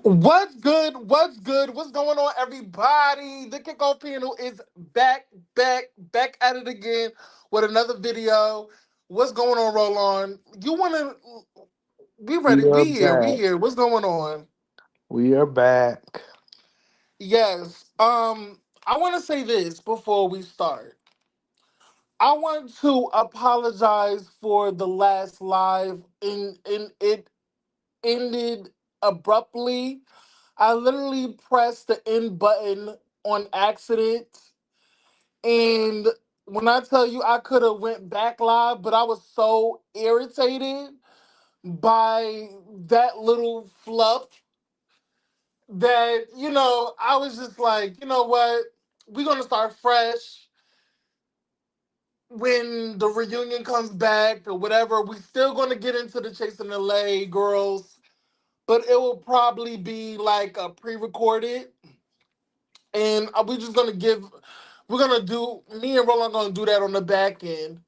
What's good? What's good? What's going on, everybody? The kickoff panel is back at it again with another video. What's going on, Roll On? You wanna we ready? We are We here, we back. here. What's going on? We are back. Yes. I wanna say this before we start. I want to apologize for the last live and it ended abruptly. I literally pressed the end button on accident, and when I tell you I could have went back live, but I was so irritated by that little fluff that I was just like, you know what, we're gonna start fresh when the reunion comes back or whatever. We still gonna get into the Chasing LA girls, but it will probably be like a pre-recorded, and we're gonna do me and Roland gonna do that on the back end.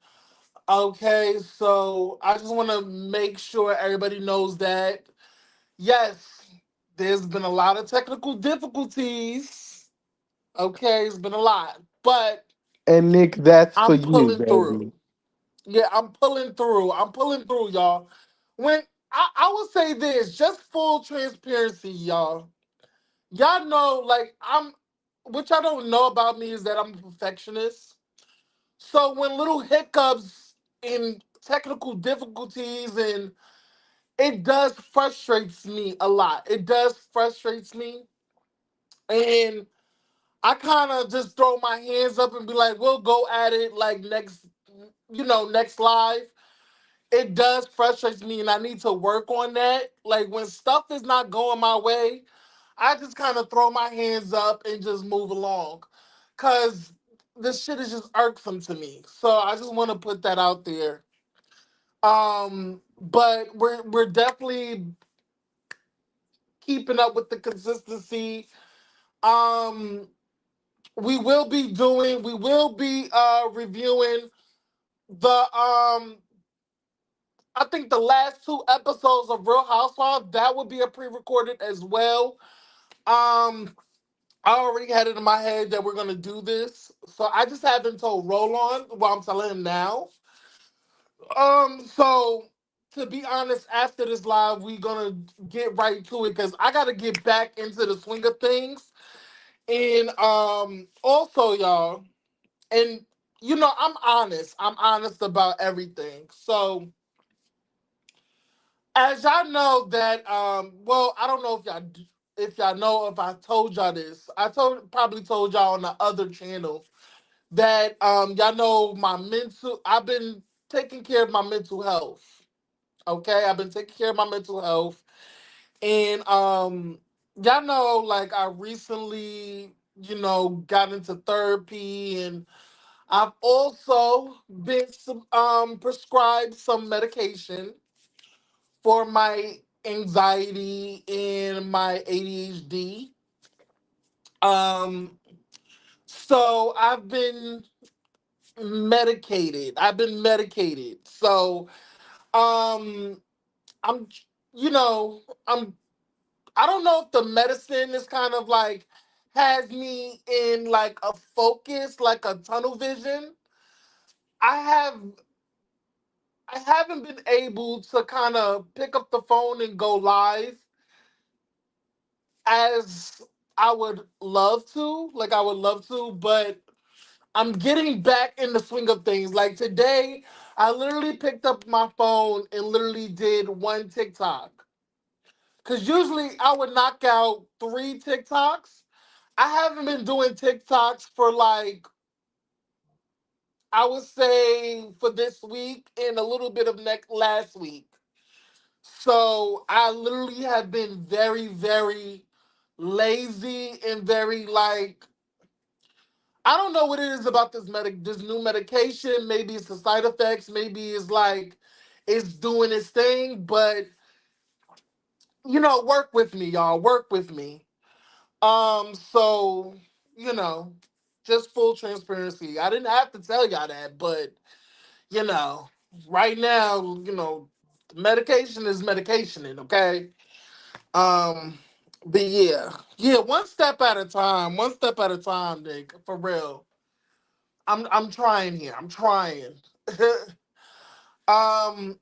Okay, so I just want to make sure everybody knows that yes, there's been a lot of technical difficulties. Okay, it's been a lot, but And Nick, that's for I'm you, pulling through. baby. Yeah, I'm pulling through. I'm pulling through, y'all. When I will say this, just full transparency, y'all. Y'all know, like, what y'all don't know about me is that I'm a perfectionist. So when little hiccups and technical difficulties, and it does frustrates me a lot. It does frustrates me, and I kind of just throw my hands up and be like, "We'll go at it like next live." It does frustrates me, and I need to work on that. Like when stuff is not going my way, I just kind of throw my hands up and just move along, cause this shit is just irksome to me. So I just want to put that out there. But we're definitely keeping up with the consistency. Um, we will be reviewing the I think the last two episodes of Real Housewives. That would be a pre-recorded as well. Um, I already had it in my head that we're gonna do this, so I just haven't told Roland. Well, I'm telling him now. So to be honest, after this live, we gonna get right to it because I gotta get back into the swing of things. And also, y'all, and I'm honest. I'm honest about everything. So as y'all know that, well, I don't know if y'all know if I told y'all this. I probably told y'all on the other channel that y'all know my mental. I've been taking care of my mental health. Okay, I've been taking care of my mental health, and y'all know, like, I recently, got into therapy, and I've also been prescribed some medication for my anxiety and my ADHD. Um, so I've been medicated. So um, I'm, you know, I'm I don't know if the medicine is kind of like has me in like a focus, like a tunnel vision. I have I haven't been able to kind of pick up the phone and go live as I would love to. Like I would love to, but I'm getting back in the swing of things. Like today, I literally picked up my phone and literally did one TikTok. Cause usually I would knock out three TikToks. I haven't been doing TikToks for like, I would say, for this week and a little bit of next last week. So I literally have been very, very lazy and very like, I don't know what it is about this new medication. Maybe it's the side effects. Maybe it's like it's doing its thing. But work with me, y'all. Work with me. So you know, just full transparency. I didn't have to tell y'all that, but you know, right now, medication is medicationing, okay? Um, But yeah, yeah, one step at a time, one step at a time, Nick. For real. I'm trying here. I'm trying. um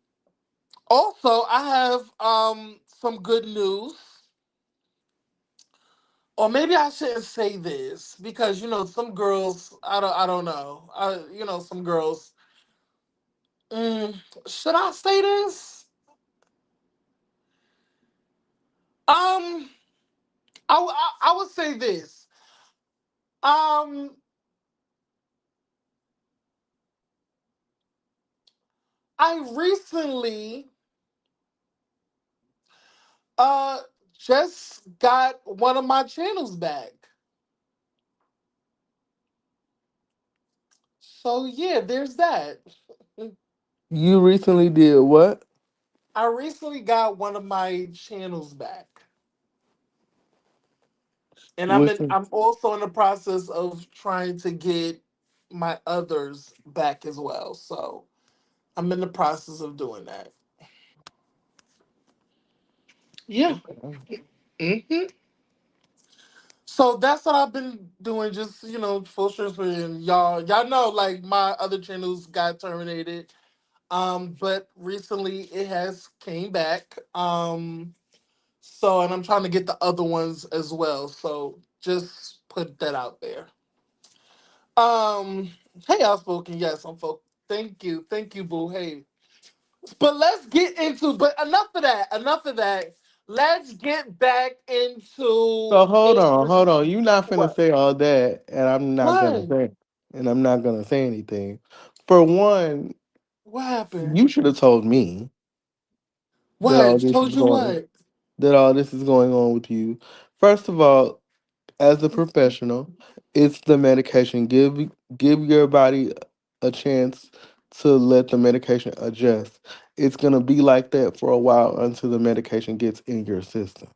Also I have some good news. Or maybe I shouldn't say this because some girls I don't know. Some girls mm, should I say this? Um I would say this. Um I recently uh just got one of my channels back. So yeah, there's that. You recently did what? I recently got one of my channels back. And Which I'm also in the process of trying to get my others back as well. So I'm in the process of doing that. Yeah. hmm So that's what I've been doing. Just full transparency. And y'all know like my other channels got terminated. But recently it has came back. So and I'm trying to get the other ones as well. So just put that out there. Um, hey, outspoken. Yes, I'm folk. Thank you, boo. Hey, but let's get into. But enough of that. Enough of that. Let's get back into so hold on, English. hold on. You're not finna What? say all that, What? and I'm not gonna say anything. For one, What happened? you should have told me that all What? this is Told you going what? that all this is going on with you. First of all, as a professional, it's the medication. Give your body a chance to let the medication adjust. It's gonna be like that for a while until the medication gets in your system.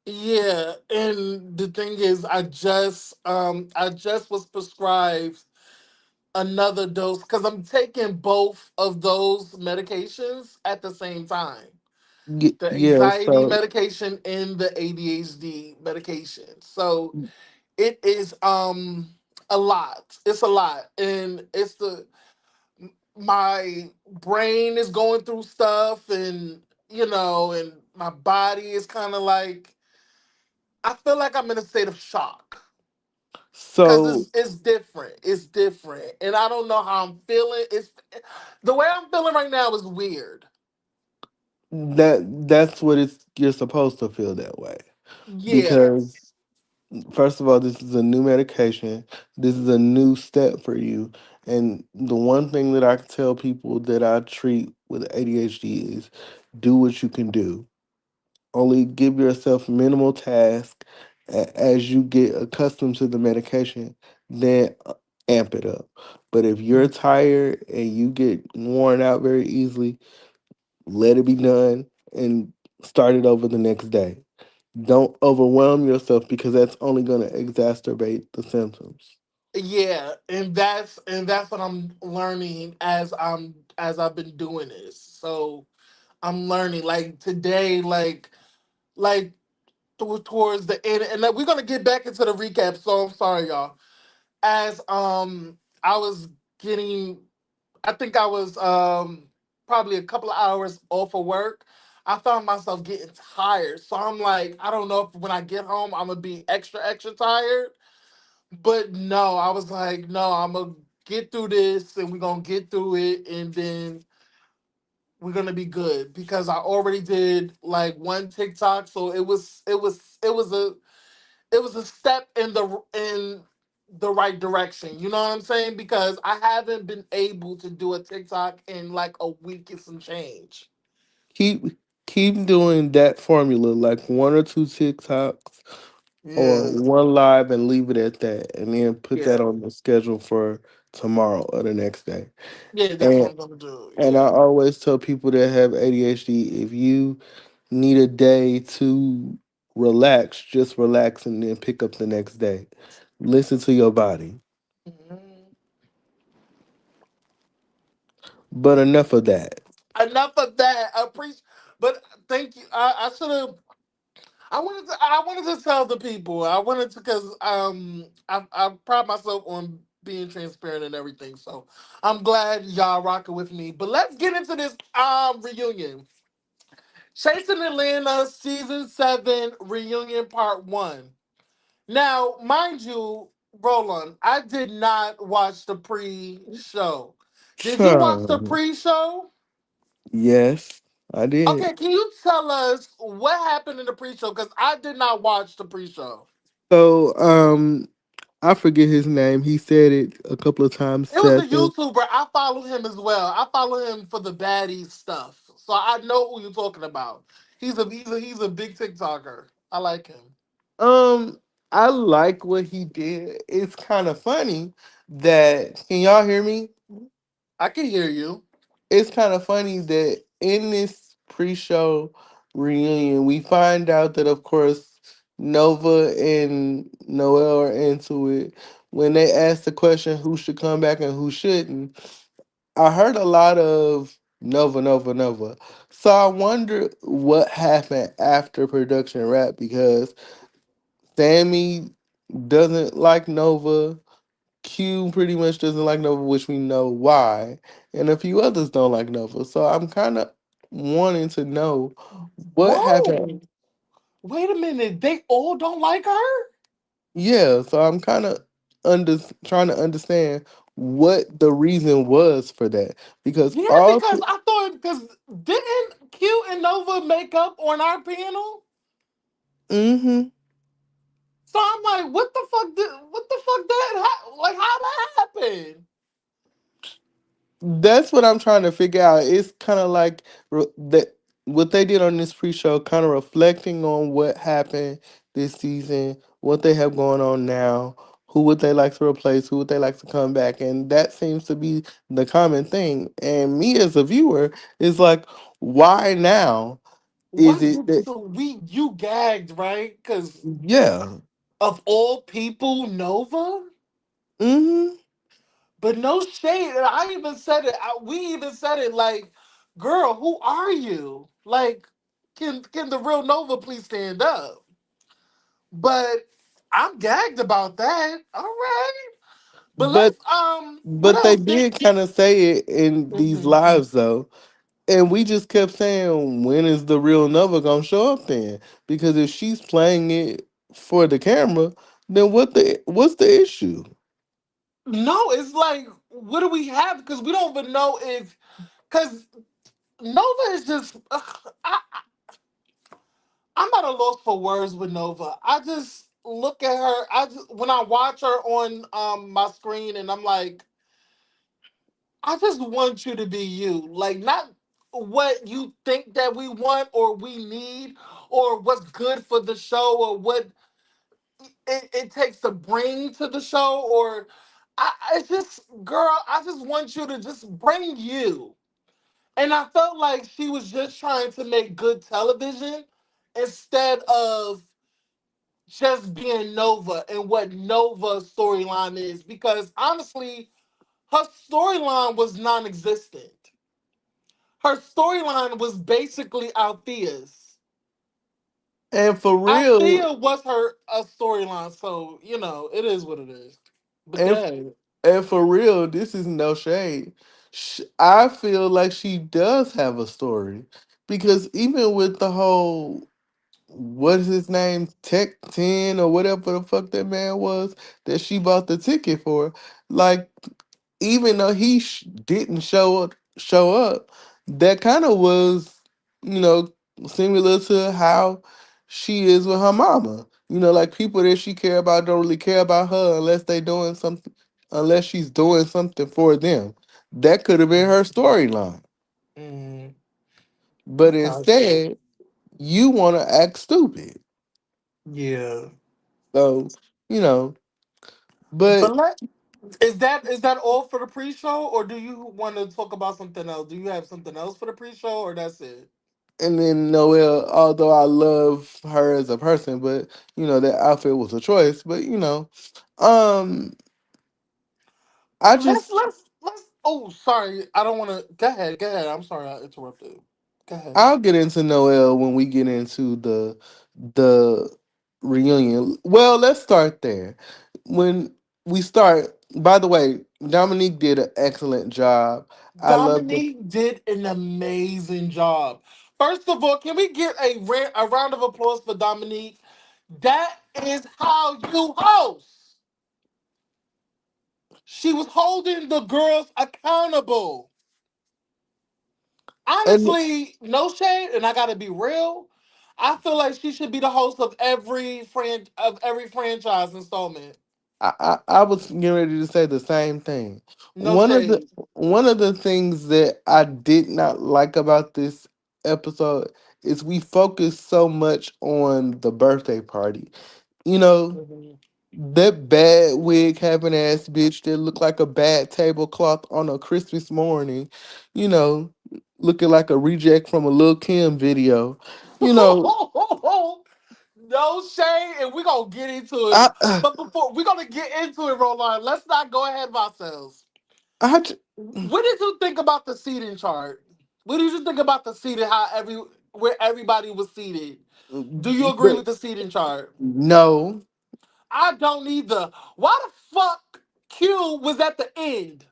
Yeah, and the thing is, I just was prescribed another dose because I'm taking both of those medications at the same time. The Yeah, anxiety so medication and the ADHD medication. So it is a lot. It's a lot. And it's the my brain is going through stuff and and my body is kind of like I feel like I'm in a state of shock because so it's different. It's different. And I don't know how I'm feeling. It's the way I'm feeling right now is weird. that's what it's you're supposed to feel that way. Yeah. Because first of all, this is a new medication. This is a new step for you. And the one thing that I can tell people that I treat with ADHD is do what you can do. Only give yourself minimal tasks as you get accustomed to the medication, then amp it up. But if you're tired and you get worn out very easily, let it be done and start it over the next day. Don't overwhelm yourself because that's only going to exacerbate the symptoms. Yeah, and that's what I'm learning as I've been doing this. So I'm learning like today, like towards the end, and we're gonna get back into the recap. So I'm sorry, y'all. As I was getting, I think I was probably a couple of hours off of work. I found myself getting tired, so I'm like, I don't know if when I get home I'm gonna be extra tired. But no, I was like, no, I'm gonna get through this, and we're gonna get through it, and then we're gonna be good because I already did like one TikTok, so it was a step in the right direction. You know what I'm saying? Because I haven't been able to do a TikTok in like a week and some change. Keep keep doing that formula, like one or two TikToks or Yeah, one live and leave it at that, and then put that yeah, on the schedule for tomorrow or the next day. yeah. That's what And I'm gonna do. and I Yeah, always tell people that have ADHD, if you need a day to relax, just relax and then pick up the next day. Listen to your body. Mhm. But enough of that. Enough of that. I appreciate, but thank you. I should have. I wanted to tell the people. I wanted to because I pride myself on being transparent and everything. So I'm glad y'all rocking with me. But let's get into this reunion. Chasing Atlanta season 7 reunion part 1. Now, mind you, Roland, I did not watch the pre-show. Did you watch the Child. pre-show? Yes, I did. Okay, can you tell us what happened in the pre-show? Because I did not watch the pre-show. So, I forget his name. He said it a couple of times. It was a Seth. YouTuber. I follow him as well. I follow him for the baddie stuff, so I know who you're talking about. He's a big TikToker. I like him. Um, I like what he did. It's kind of funny that, can y'all hear me? I can hear you. It's kind of funny that in this pre-show reunion, we find out that, of course, Nova and Noel are into it. When they asked the question who should come back and who shouldn't, I heard a lot of Nova, Nova, Nova. So I wonder what happened after production wrap, because Sammy doesn't like Nova. Q pretty much doesn't like Nova, which we know why, and a few others don't like Nova. So I'm kind of wanting to know what happened. Whoa! Wait a minute. They all don't like her? Yeah, so I'm kind of trying to understand what the reason was for that, because Yeah, all. because I thought because didn't Q and Nova make up on our panel? Mm-hmm. So I'm like, what the fuck like how that happened? That's what I'm trying to figure out. It's kind of like that what they did on this pre-show, kind of reflecting on what happened this season, what they have going on now, who would they like to replace, who would they like to come back, and that seems to be the common thing. And me as a viewer is like, why now? Is What it did that? so we you gagged, right? Because Yeah. of all people, Nova. Mm-hmm. But no shade. And I even said it. We even said it like, girl, who are you? Like, can the real Nova please stand up? But I'm gagged about that. All right. But But what but they else? did kind of say it in these Mhm. lives though. And we just kept saying, when is the real Nova gonna show up then? Because if she's playing it for the camera, then what's the issue? No, it's like, what do we have? Because we don't even know if because Nova is just I'm at a loss for words with Nova. I just look at her. I just when I watch her on my screen, and I'm like, I just want you to be you. Like not what you think that we want or we need or what's good for the show or what it takes to bring to the show or it's just girl, I just want you to just bring you. And I felt like she was just trying to make good television instead of just being Nova and what Nova's storyline is. Because honestly, her storyline was non existent. Her storyline was basically Althea's. And for real, Althea was her a storyline, so you know, it is what it is. But go and ahead. and for real, this is no shade. I feel like she does have a story, because even with the whole, what is his name, Tech 10 or whatever the fuck that man was that she bought the ticket for, like, even though he didn't show up, that kind of was, you know, similar to how she is with her mama. You know, like, people that she care about don't really care about her unless they doing something, unless she's doing something for them. That could have been her storyline, Mm, but gotcha. instead, you want to act stupid. Yeah. So, you know, but But let is that all for the pre-show, or do you want to talk about something else? Do you have something else for the pre-show, or that's it? and then Noelle, although I love her as a person, but you know that outfit was a choice. But um, I Let's just let's let's. Oh, sorry. I don't want to. Go ahead. Go ahead. I'm sorry. I interrupted. Go ahead. I'll get into Noel when we get into the reunion. Well, let's start there. When we start, by the way, Dominique did an excellent job. I love the Dominique did an amazing job. First of all, can we get a round of applause for Dominique? That is how you host. She was holding the girls accountable. and Honestly, no shade, and I gotta be real. I feel like she should be the host of every franchise installment. I was getting ready to say the same thing. No One of the shade. one of the things that I did not like about this episode is we focused so much on the birthday party. You know, Mhm. that bad wig having ass bitch that looked like a bad tablecloth on a Christmas morning, you know, looking like a reject from a Lil Kim video. You know, No shade, and we're gonna get into it. I But before we're gonna get into it, Roland, let's not go ahead of ourselves. I j- What did you think about the seating chart? What did you think about the seating? Where everybody was seated? Do you agree the, with the seating chart? no, I don't either. Why the fuck Q was at the end?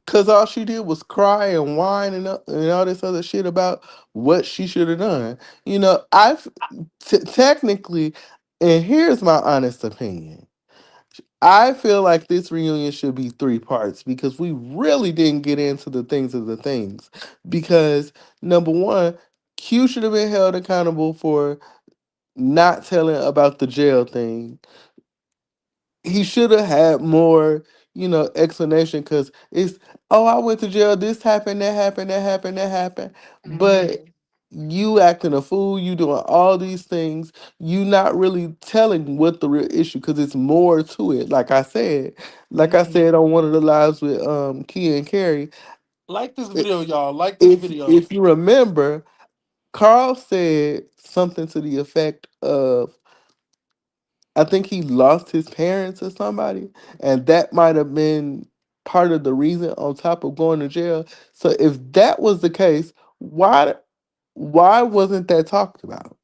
because all she did was cry and whine and all this other shit about what she should have done. You know, technically, and here's my honest opinion. I feel like this reunion should be three parts because we really didn't get into the things of the things. Because number one, Q should have been held accountable for not telling about the jail thing. He should have had more, explanation because it's, oh, I went to jail, this happened, that happened, that happened, that happened. But Mm-hmm. you acting a fool, you doing all these things, you not really telling what the real issue because it's more to it. Like I said on one of the lives with Kia and Carrie, Like this i- video, y'all. Like this if video. if you remember, Carl said something to the effect of, I think he lost his parents or somebody, and that might have been part of the reason on top of going to jail. So if that was the case, why wasn't that talked about?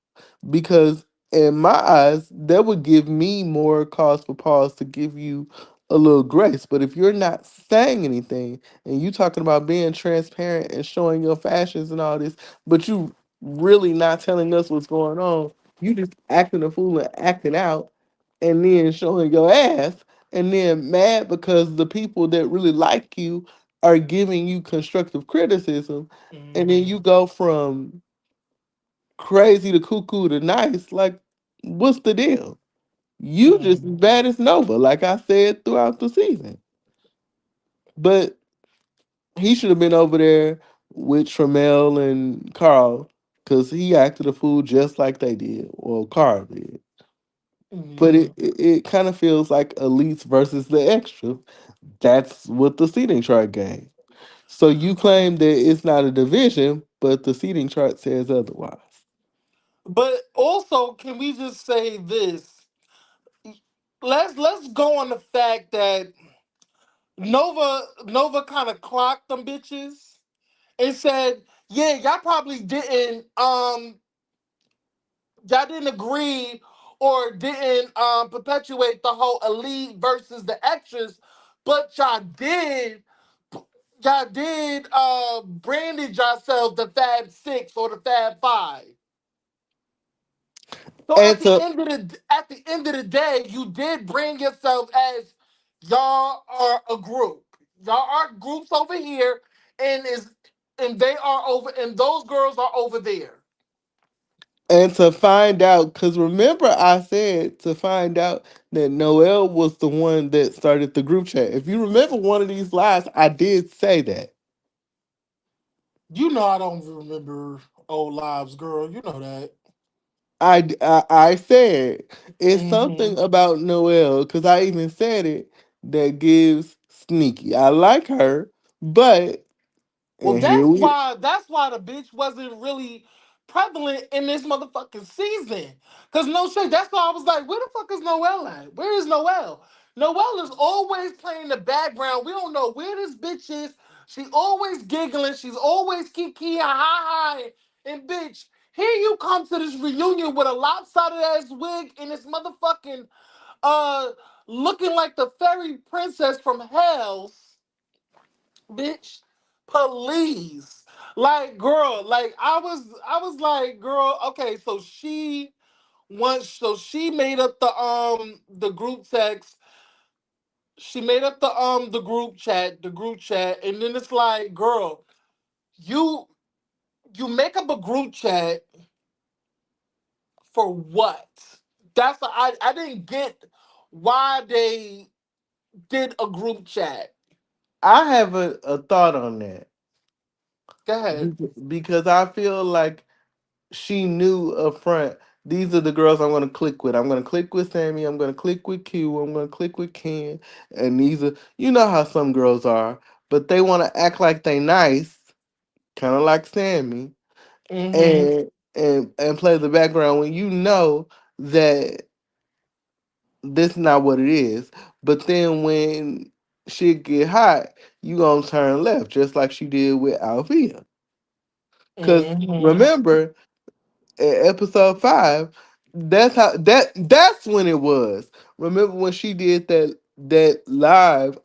Because in my eyes, that would give me more cause for pause to give you a little grace. But if you're not saying anything and you talking about being transparent and showing your fashions and all this, but you really not telling us what's going on, you just acting a fool and acting out and then showing your ass and then mad because the people that really like you are giving you constructive criticism, and then Mm-hmm. you go from crazy to cuckoo to nice. Like, what's the deal? You just as bad as Nova, like I said throughout the season. But he should have been over there with Tramel and Carl because he acted a fool just like they did. Well, Carl did. But Yeah. it kind of feels like elites versus the extra. That's what the seating chart gave. So you claim that it's not a division, but the seating chart says otherwise. But also, can we just say this? Let's go on the fact that Nova kind of clocked them bitches and said, "Yeah, y'all didn't agree or didn't perpetuate the whole elite versus the extras, but y'all did branded yourself the Fab Six or the Fab Five. So And to at the end of the day, you did brand yourself as y'all are a group. Y'all are groups over here, and is and they are over, and those girls are over there. and to find out, because remember I said to find out that Noel was the one that started the group chat. If you remember one of these lives, I did say that. You know I don't remember old lives, girl. You know that. I said it's Hmm. something about Noel because I even said it that gives sneaky. I like her, but Well, and here we that's why the bitch wasn't really prevalent in this motherfucking season. Cause no shit, that's why I was like, where the fuck is Noelle at? Where is Noelle? Noelle is always playing the background. We don't know where this bitch is. She always giggling. She's always kiki ha ha. And bitch, here you come to this reunion with a lopsided ass wig and this motherfucking uh looking like the fairy princess from Hell's, bitch. Please. Like, girl, like I was like, girl, okay, so she made up the group text. She made up the group chat, and then it's like, girl, you you make up a group chat for what? I didn't get why they did a group chat. I have a thought on that. Go ahead. Because I feel like she knew up front, these are the girls I'm gonna click with. I'm gonna click with Sammy, I'm gonna click with Q, I'm gonna click with Ken, and these are, you know how some girls are, but they wanna act like they nice, kinda like Sammy, Mm-hmm. and play the background when you know that this not what it is. But then when shit get hot, you gonna turn left, just like she did with Althea. Cause Mm-hmm. remember, episode 5, that's when it was. Remember when she did that live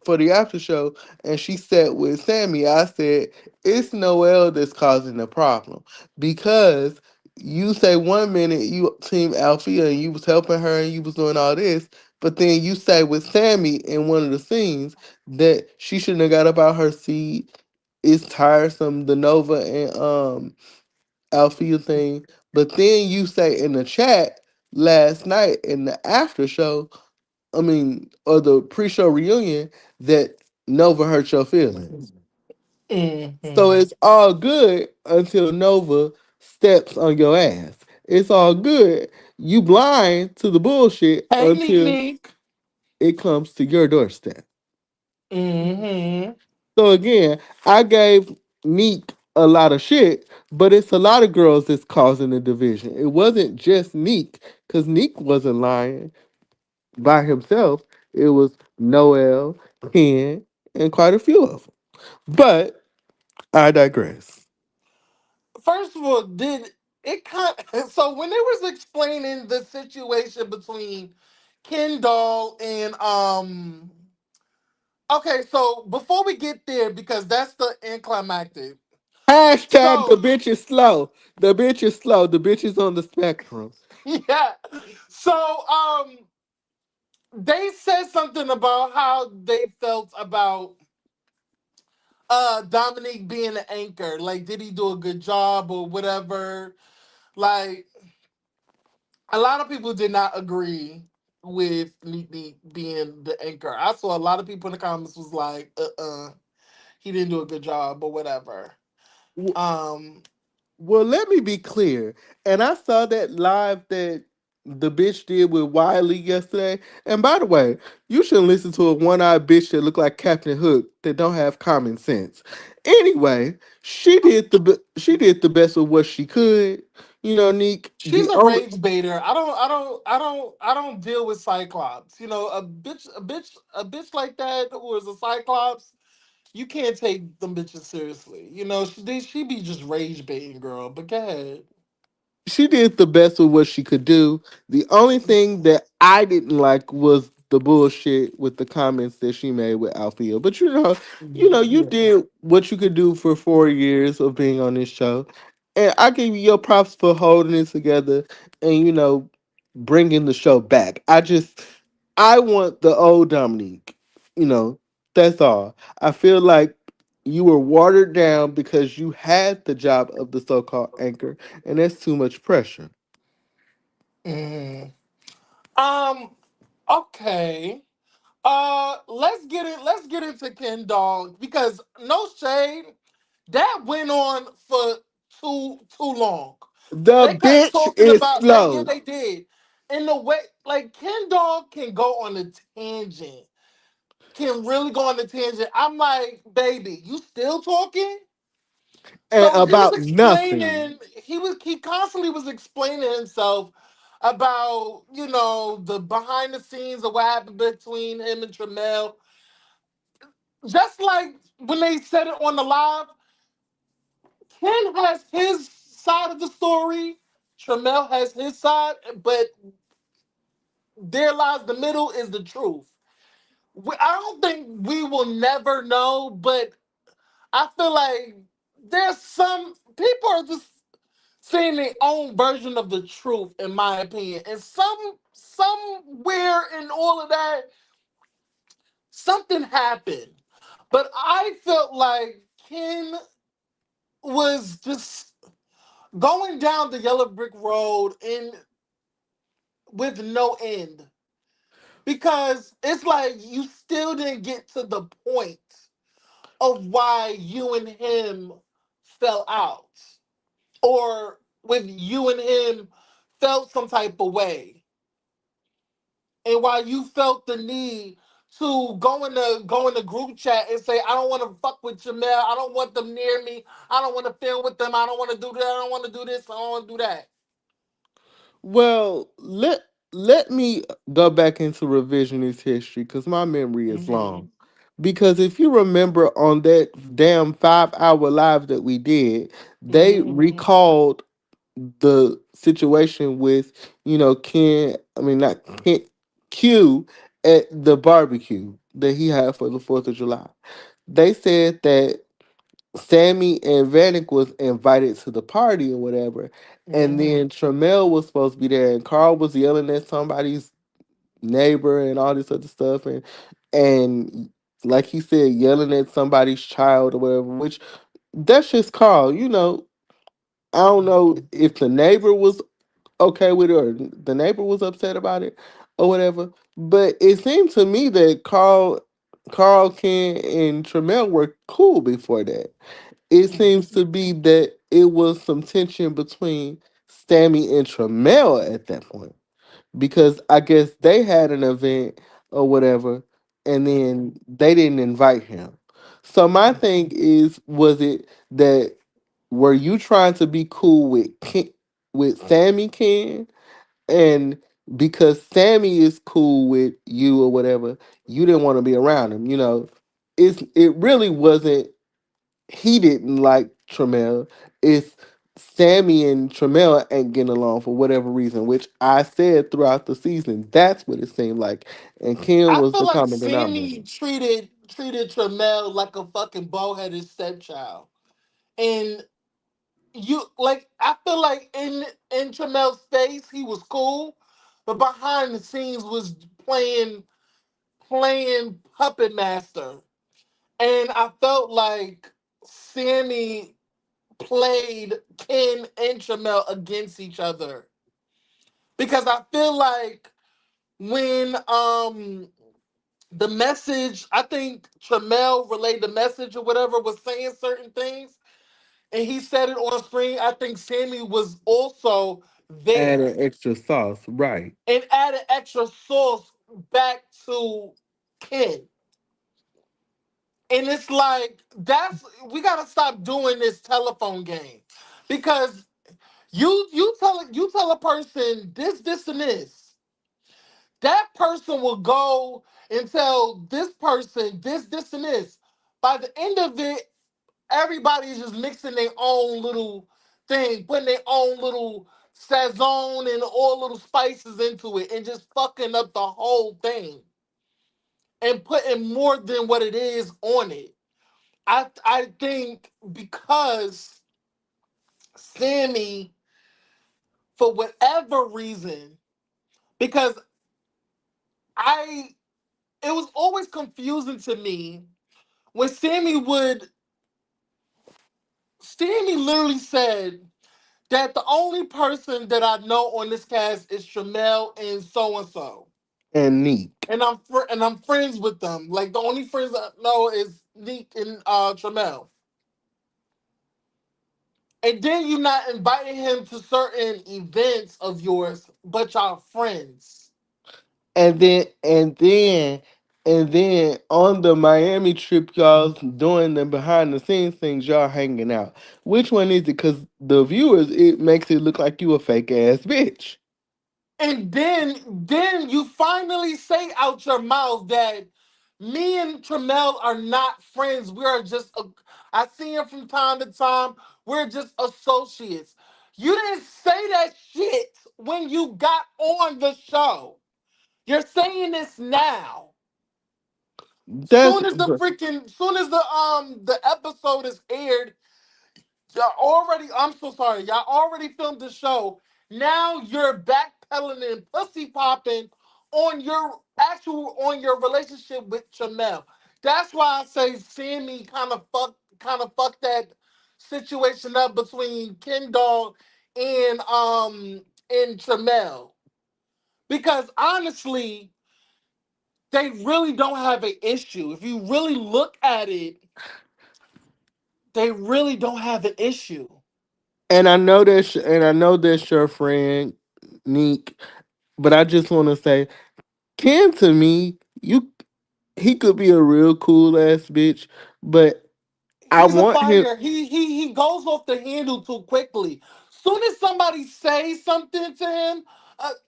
for the after show, and she sat with Sammy. I said, it's Noel that's causing the problem, because you say one minute you team Alfia and you was helping her and you was doing all this, but then you say with Sammy in one of the scenes that she shouldn't have got up out her seat. It's tiresome, the Nova and Alfia thing. But then you say in the chat last night in the after show, I mean, or the pre-show reunion, that Nova hurt your feelings. So Mm-hmm. it's all good until Nova steps on your ass. It's all good. You blind to the bullshit Hey, Neek until Neek. it comes to your doorstep. Mm-hmm. So again, I gave Neek a lot of shit, but it's a lot of girls that's causing the division. It wasn't just Neek, because Neek wasn't lying by himself. It was Noel, Ken, and quite a few of them. But I digress. First of all, did it kind so when they was explaining the situation between Kendall and okay, so before we get there, because that's the anticlimactic. Hashtag the So bitch is slow. The bitch is slow. The bitch is on the spectrum. yeah. So they said something about how they felt about Dominique being an anchor. Like, did he do a good job or whatever? Like, a lot of people did not agree with Neat Neat being the anchor. I saw a lot of people in the comments was like, he didn't do a good job or whatever. Um, Well, let me be clear. And I saw that live that the bitch did with Wiley yesterday. And by the way, you shouldn't listen to a one-eyed bitch that look like Captain Hook that don't have common sense. Anyway, she did the best of what she could. You know, Neek. she's a rage baiter. I don't deal with Cyclops. You know, a bitch like that who is a Cyclops. You can't take them bitches seriously. You know, she be just rage baiting, girl. But go ahead. She did the best with what she could do. The only thing that I didn't like was the bullshit with the comments that she made with Althea. But you Yeah. did what you could do for 4 years of being on this show, and I give you your props for holding it together and bringing the show back. I want the old Dominique. You know, that's all. I feel like you were watered down because you had the job of the so-called anchor, and that's too much pressure. Mhm. Um. Okay. Let's get into Ken Dog because no shade, that went on for too long. The They kept bitch talking is about yeah, slow. they did. In the way, like Ken Dog can go on a tangent, can really go on a tangent. I'm like, baby, you still talking? And So he was about nothing. explaining, he constantly was explaining himself about, you know, the behind the scenes of what happened between him and Tramel. just like when they said it on the live, Ken has his side of the story, Tramel has his side, but there lies the middle is the truth. I don't think we will never know, but I feel like there's some people are just saying their own version of the truth, in my opinion. And somewhere in all of that, something happened. But I felt like Ken was just going down the yellow brick road and with no end. Because it's like you still didn't get to the point of why you and him fell out. Or with you and him felt some type of way. And why you felt the need to go in the group chat and say, I don't want to fuck with Jamel, I don't want them near me, I don't want to feel with them, I don't want to do that, I don't want to do this, I don't want to do that. Well, let me go back into revisionist history because my memory is Mm-hmm. long. Because if you remember on that damn 5 hour live that we did, they Mm-hmm. recalled the situation with, Ken, I mean, not Ken, Q at the barbecue that he had for the 4th of July. They said that Sammy and Vanek was invited to the party or whatever, and Mm-hmm. then Tramel was supposed to be there, and Carl was yelling at somebody's neighbor and all this other stuff, and like he said, yelling at somebody's child or whatever, which that's just Carl. I don't know if the neighbor was okay with it or the neighbor was upset about it or whatever. But it seemed to me that Carl, Ken, and Tramel were cool before that. It seems to be that it was some tension between Sammy and Tramel at that point because I guess they had an event or whatever, and then they didn't invite him. So my thing is, was it that were you trying to be cool with Sammy Ken, and because Sammy is cool with you or whatever, you didn't want to be around him? It really wasn't he didn't like Tramel. It's Sammy and Tramel ain't getting along for whatever reason, which I said throughout the season. That's what it seemed like. And Ken I was feel the like common denominator. Sammy treated Tramel like a fucking bald-headed stepchild. And I feel like in Tramel's face he was cool, but behind the scenes was playing puppet master. And I felt like Sammy played Ken and Tramel against each other. Because I feel like when the message, I think Tramel relayed the message or whatever, was saying certain things, and he said it on screen. I think Sammy was also Add there an extra sauce, right? and added extra sauce back to Ken. And it's like that's we gotta stop doing this telephone game because you tell a person this and this, that person will go and tell this person this and this. By the end of it, everybody's just mixing their own little thing, putting their own little sazon and all little spices into it, and just fucking up the whole thing and putting more than what it is on it. I think because Sammy, for whatever reason, because I it was always confusing to me when Sammy literally said that the only person that I know on this cast is Tramel and so, And Neek. and I'm friends with them. Like the only friends I know is Neek and Tramel. And then you not inviting him to certain events of yours, but y'all friends. And then on the Miami trip, y'all doing the behind the scenes things, y'all hanging out. Which one is it? Because the viewers, it makes it look like you a fake ass bitch. And then you finally say out your mouth that Me and Tramel are not friends. We are just, I see him from time to time. We're just associates. You didn't say that shit when you got on the show. You're saying this now. That's Soon as the episode is aired, y'all already, I'm so sorry. Y'all already filmed the show. Now you're backpedaling and pussy popping on your relationship with Jamel. That's why I say Sammy kind of fucked that situation up between Kendall and Jamel. Because honestly, they really don't have an issue. If you really look at it, they really don't have an issue. and I know that's your friend, Neek. But I just want to say, Ken to me, he could be a real cool ass bitch, but I He's a want him. fire. He goes off the handle too quickly. Soon as somebody says something to him,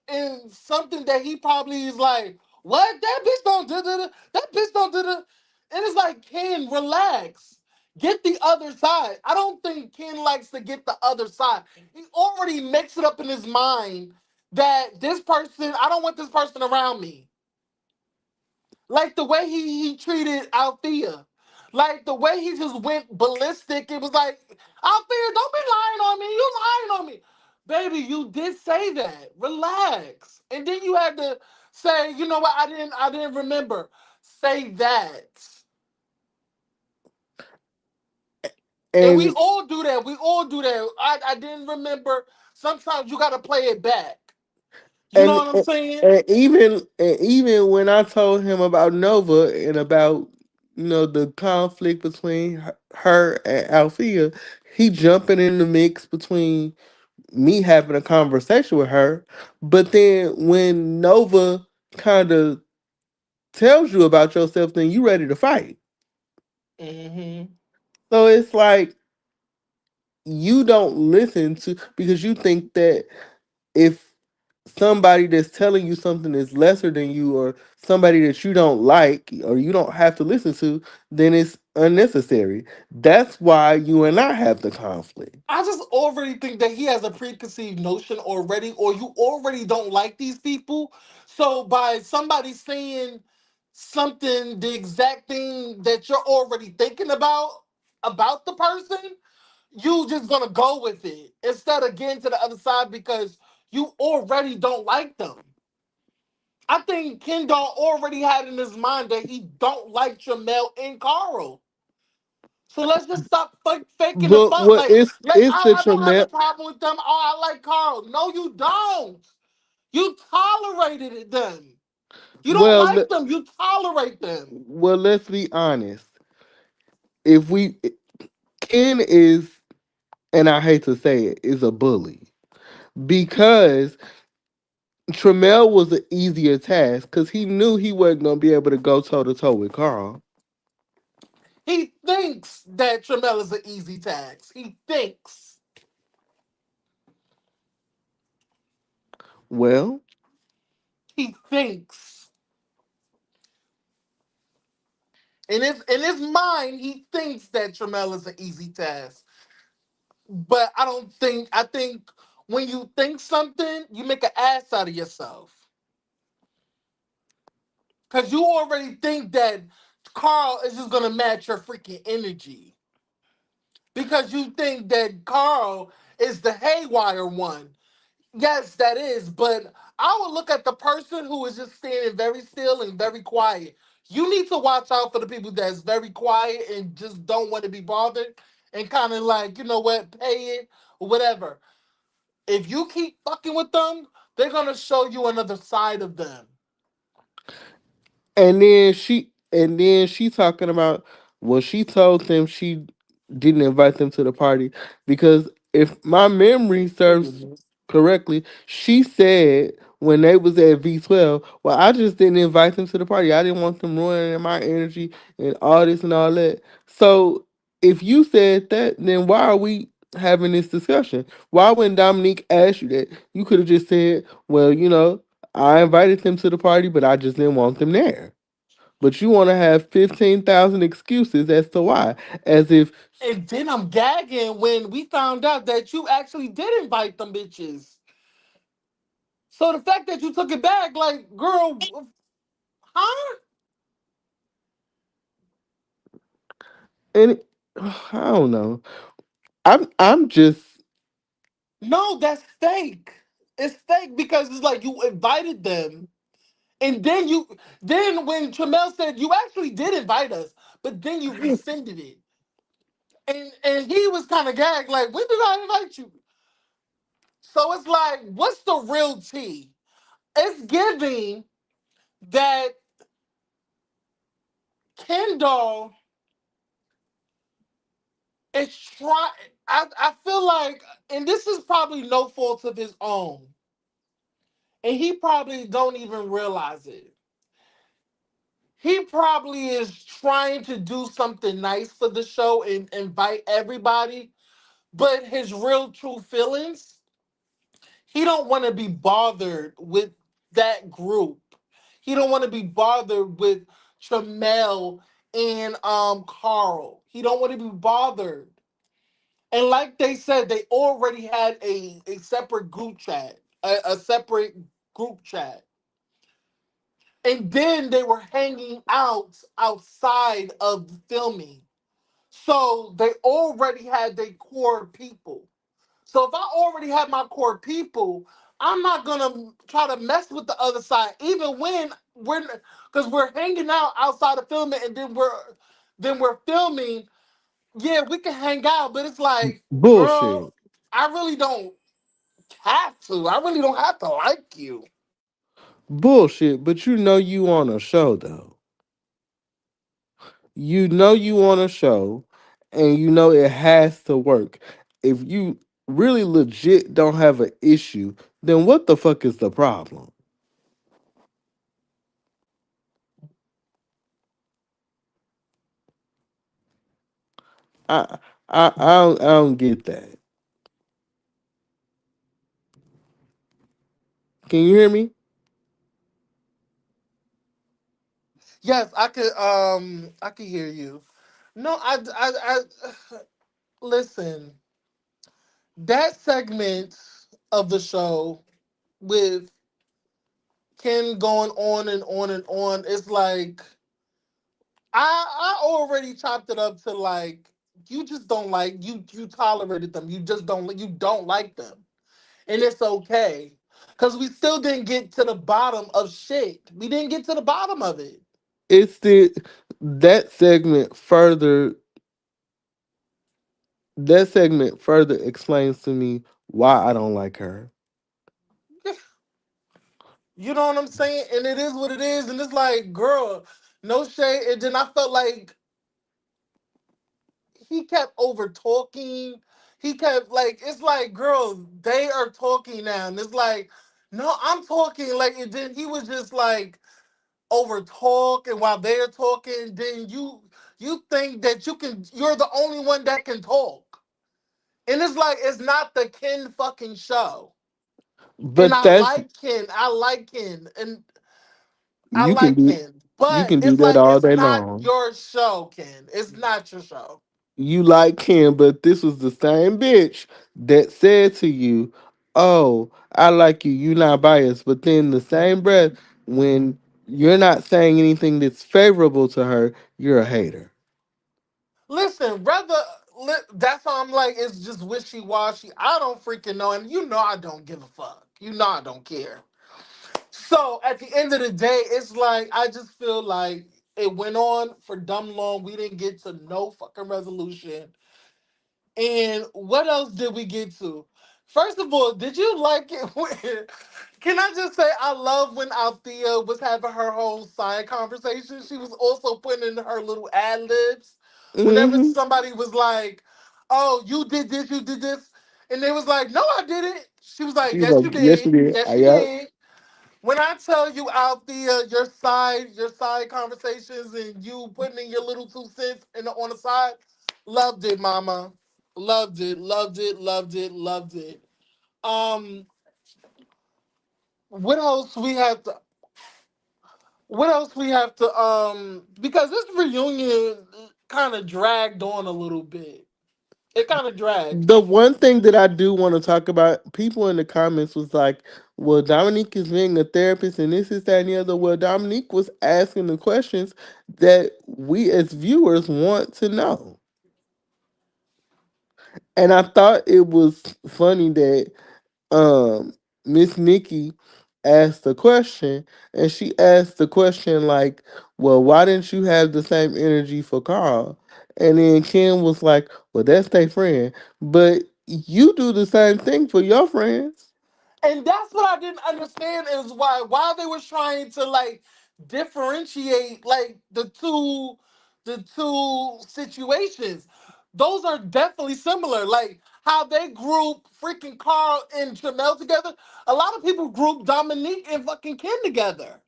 and something that he probably is like, "What? That bitch don't do da, that bitch don't do da," and it's like, Ken, relax. Get the other side. I don't think Ken likes to get the other side. He already makes it up in his mind that this person, I don't want this person around me. Like the way he treated Althea. Like the way he just went ballistic. It was like, Althea, don't be lying on me. You lying on me. Baby, you did say that. Relax. And then you had to say, you know what, I didn't remember. Say that. And we And all do that. We all do that. I didn't remember. Sometimes you gotta play it back. You know and what I'm saying? and even when I told him about Nova and about the conflict between her and Althea, he jumping in the mix between me having a conversation with her. But then when Nova kind of tells you about yourself, then you ready to fight. Mm-hmm. So it's like you don't listen to, because you think that if somebody that's telling you something is lesser than you, or somebody that you don't like or you don't have to listen to, then it's unnecessary. That's why you and I have the conflict. I just already think that he has a preconceived notion already, or you already don't like these people. So by somebody saying something, the exact thing that you're already thinking about the person, you just gonna go with it instead of getting to the other side because you already don't like them. I think Kendall already had in his mind that he don't like Jamel and Carl. So let's just stop faking the But fuck. what Like it's the I don't have a traumatic. problem with them. Oh, I like Carl. No, you don't. You tolerated it then. You don't Well, like them. You tolerate them. let's be honest. If we Ken is, and I hate to say it, is a bully, because Tremel was an easier task because he knew he wasn't gonna be able to go toe to toe with Carl. He thinks that Tramel is an easy tax. He thinks. Well, He thinks. In his mind, he thinks that Tramel is an easy task. But I don't think. I think when you think something, you make an ass out of yourself. Cause you already think that Carl is just gonna match your freaking energy. Because you think that Carl is the haywire one. Yes, that is, but I would look at the person who is just standing very still and very quiet. You need to watch out for the people that's very quiet and just don't want to be bothered and kind of like, you know what, pay it or whatever. If you keep fucking with them, they're gonna show you another side of them. and then she talking about, well, she told them she didn't invite them to the party because, if my memory serves Mhm. correctly, she said when they was at V12, well, I just didn't invite them to the party. I didn't want them ruining my energy and all this and all that. So if you said that, then why are we having this discussion? Why when Dominique asked you that, you could have just said, well, I invited them to the party, but I just didn't want them there. But you want to have 15,000 excuses as to why, as if And then I'm gagging when we found out that you actually did invite them bitches. So the fact that you took it back, like, girl, huh? and I don't know. I'm just No, that's fake. It's fake because it's like you invited them. And then when Tramel said you actually did invite us, but then you rescinded it. And he was kind of gagged, like, when did I invite you? So it's like, what's the real tea? It's giving that Kendall is trying. I feel like, and this is probably no fault of his own, and he probably don't even realize it. He probably is trying to do something nice for the show and invite everybody, but his real true feelings, he don't want to be bothered with that group. He don't want to be bothered with Tramel and Carl. He don't want to be bothered. And like they said, they already had a separate group chat, a separate group chat. And then they were hanging out outside of the filming. So they already had their core people. So if I already have my core people, I'm not gonna try to mess with the other side, even when we're because we're hanging out outside of filming, and then we're filming. Yeah, we can hang out, but it's like, girl, bullshit. I really don't have to. I really don't have to like you. Bullshit, but you know you on a show though. You know you on a show and you know it has to work. If you really legit don't have an issue, then what the fuck is the problem? I I don't get that. Can you hear me? Yes, I could hear you. No, listen. That segment of the show with Ken going on and on and on, it's like I already chopped it up to like you just don't like you tolerated them. You don't like them. And it's okay. Cause we still didn't get to the bottom of shit. We didn't get to the bottom of it. It's the that segment further that segment further explains to me why I don't like her. You know what I'm saying? And it is what it is. And it's like, girl, no shade. And then I felt like he kept over talking. He kept like, it's like, girl, they are talking now. And it's like, no, I'm talking. Like, and then he was just like over talk. And while they're talking, then you think that you're the only one that can talk. And it's like, it's not the Ken fucking show. And But I that's like Ken. I like Ken. And I you can like do Ken. you But can do it's that like, all it's day not long. your show, Ken. It's not your show. You like him, but this was the same bitch that said to you, "Oh, I like you. You not biased." But then the same breath, when you're not saying anything that's favorable to her, you're a hater. Listen, that's why I'm like, it's just wishy washy. I don't freaking know. And you know, I don't give a fuck. You know, I don't care. So at the end of the day, it's like, I just feel like it went on for dumb long. We didn't get to no fucking resolution. And what else did we get to? First of all, did you like it when, can I just say I love when Althea was having her whole side conversation. She was also putting in her little ad libs. Whenever Hmm. somebody was like, "Oh, you did this, you did this," and they was like, "No, I didn't." She was like, He's "Yes, like, you "Yes, you did. did. Yes, I you yeah." did." When I tell you, Althea, your side conversations and you putting in your little 2 cents on the side, loved it, mama. Loved it, loved it, loved it, loved it. Um, what else we have to? What else we have to because this reunion kind of dragged on a little bit. It kind of dragged. The one thing that I do want to talk about, people in the comments was like, well, Dominique is being a therapist and this is that and the other. Well, Dominique was asking the questions that we as viewers want to know. And I thought it was funny that um Miss Nikki asked the question, and she asked the question like, well, why didn't you have the same energy for Carl? And then Ken was like, well, that's their friend, but you do the same thing for your friends. And that's what I didn't understand is why they was trying to like differentiate like the two situations. Those are definitely similar. Like how they group freaking Carl and Jamel together. A lot of people group Dominique and fucking Ken together.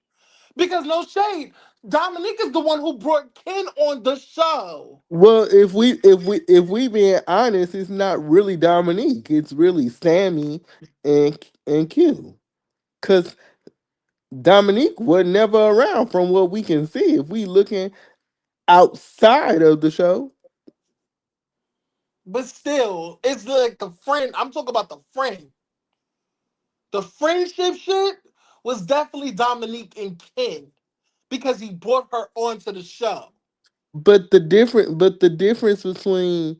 Because no shade, Dominique is the one who brought Ken on the show. Well, if we being honest, it's not really Dominique. It's really Sammy and Q. Cause Dominique was never around from what we can see. If we looking outside of the show, But still, it's like the friend. I'm talking about the friend. The friendship shit was definitely Dominique and Ken because he brought her onto the show. but the difference between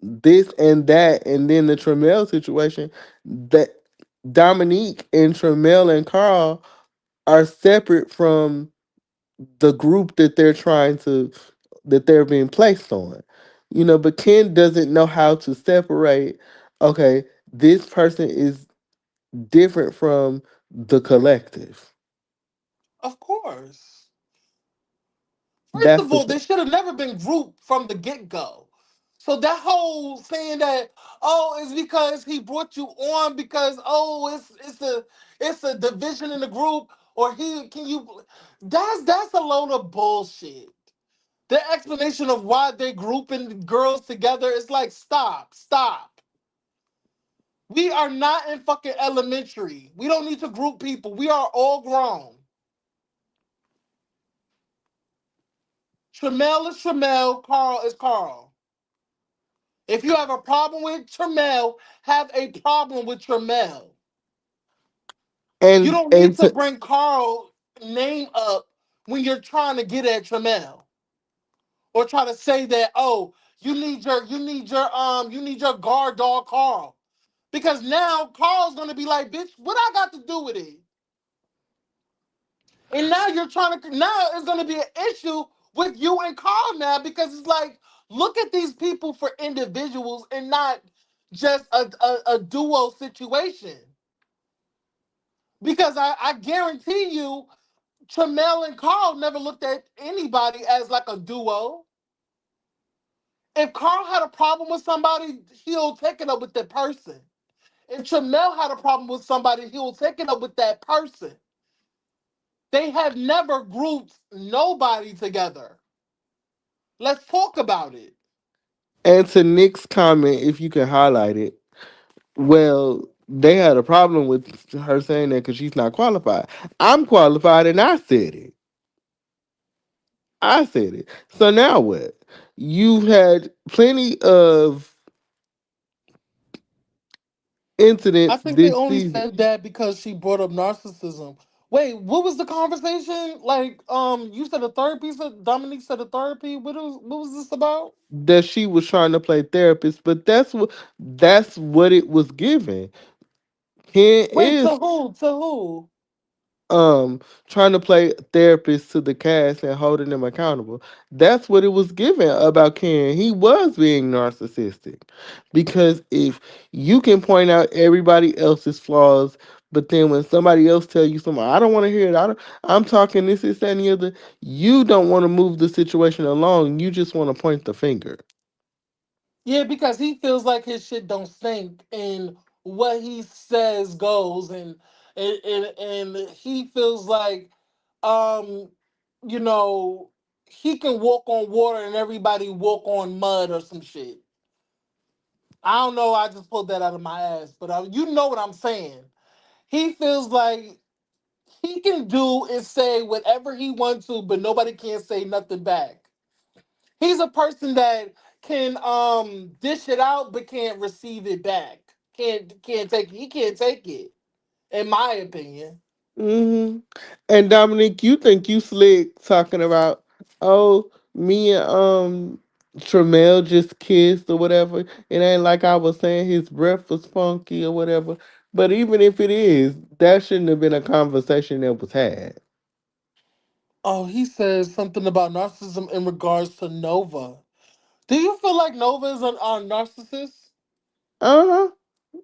this and that, and then the Tremel situation, that Dominique and Tremel and Carl are separate from the group that they're being placed on. But Ken doesn't know how to separate. Okay, this person is different from the collective. Of course. First That's of the all, thing. they should have never been grouped from the get go. So that whole saying that it's because he brought you on because it's a division in the group or he can you that's a load of bullshit. The explanation of why they grouping girls together is like stop. We are not in fucking elementary. We don't need to group people. We are all grown. Tramel is Tramel. Carl is Carl. If you have a problem with Tramel, have a problem with Tramel. You and don't need and to to bring Carl name up when you're trying to get at Tramel or try to say that you need your guard dog Carl because now Carl's gonna be like bitch what I got to do with it. And now you're trying to now it's gonna be an issue with you and Carl now because it's like look at these people for individuals and not just a duo situation. Because I guarantee you, Tramel and Carl never looked at anybody as like a duo. If Carl had a problem with somebody, he'll take it up with that person. If Tramel had a problem with somebody, he'll take it up with that person. They have never grouped nobody together. Let's talk about it. and to Nick's comment, if you can highlight it. Well, they had a problem with her saying that because she's not qualified. I'm qualified, and I said it. I said it. So now what? You've had plenty of I incidents think they this only season said that because she brought up narcissism. Wait, what was the conversation? Like, you said a therapy. Said Dominique said a therapy. What was this about? that she was trying to play therapist, but that's what it was given. Ken Wait, to is who? To who? trying to play therapist to the cast and holding them accountable. That's what it was given about Ken. He was being narcissistic. Because if you can point out everybody else's flaws, but then when somebody else tell you something, I don't want to hear it. I'm talking this, that, and the other. You don't want to move the situation along. You just want to point the finger. Yeah, because he feels like his shit don't stink, and what he says goes, and he feels like, um, you know, he can walk on water and everybody walk on mud or some shit. I don't know. I just pulled that out of my ass, but you know what I'm saying. He feels like he can do and say whatever he wants to, but nobody can say nothing back. He's a person that can dish it out but can't receive it back. Can't take he can't take it, in my opinion. Hmm. And Dominic, you think you slick talking about, oh, me and Tramel just kissed or whatever. It ain't like I was saying his breath was funky or whatever. But even if it is, that shouldn't have been a conversation that was had. Oh, he says something about narcissism in regards to Nova. Do you feel like Nova is a narcissist? Uh-huh.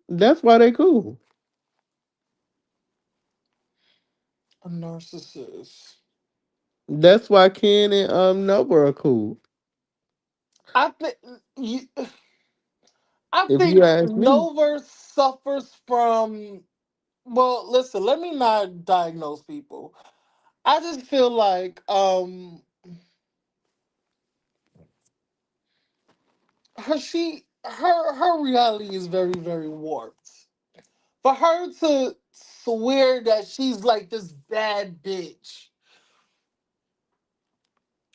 That's why they cool. A narcissist. That's why Ken and Nova are cool. I think you, I If you think ask me. Nova suffers from. Well, listen. Let me not diagnose people. I just feel like her reality is very warped. For her to swear that she's like this bad bitch,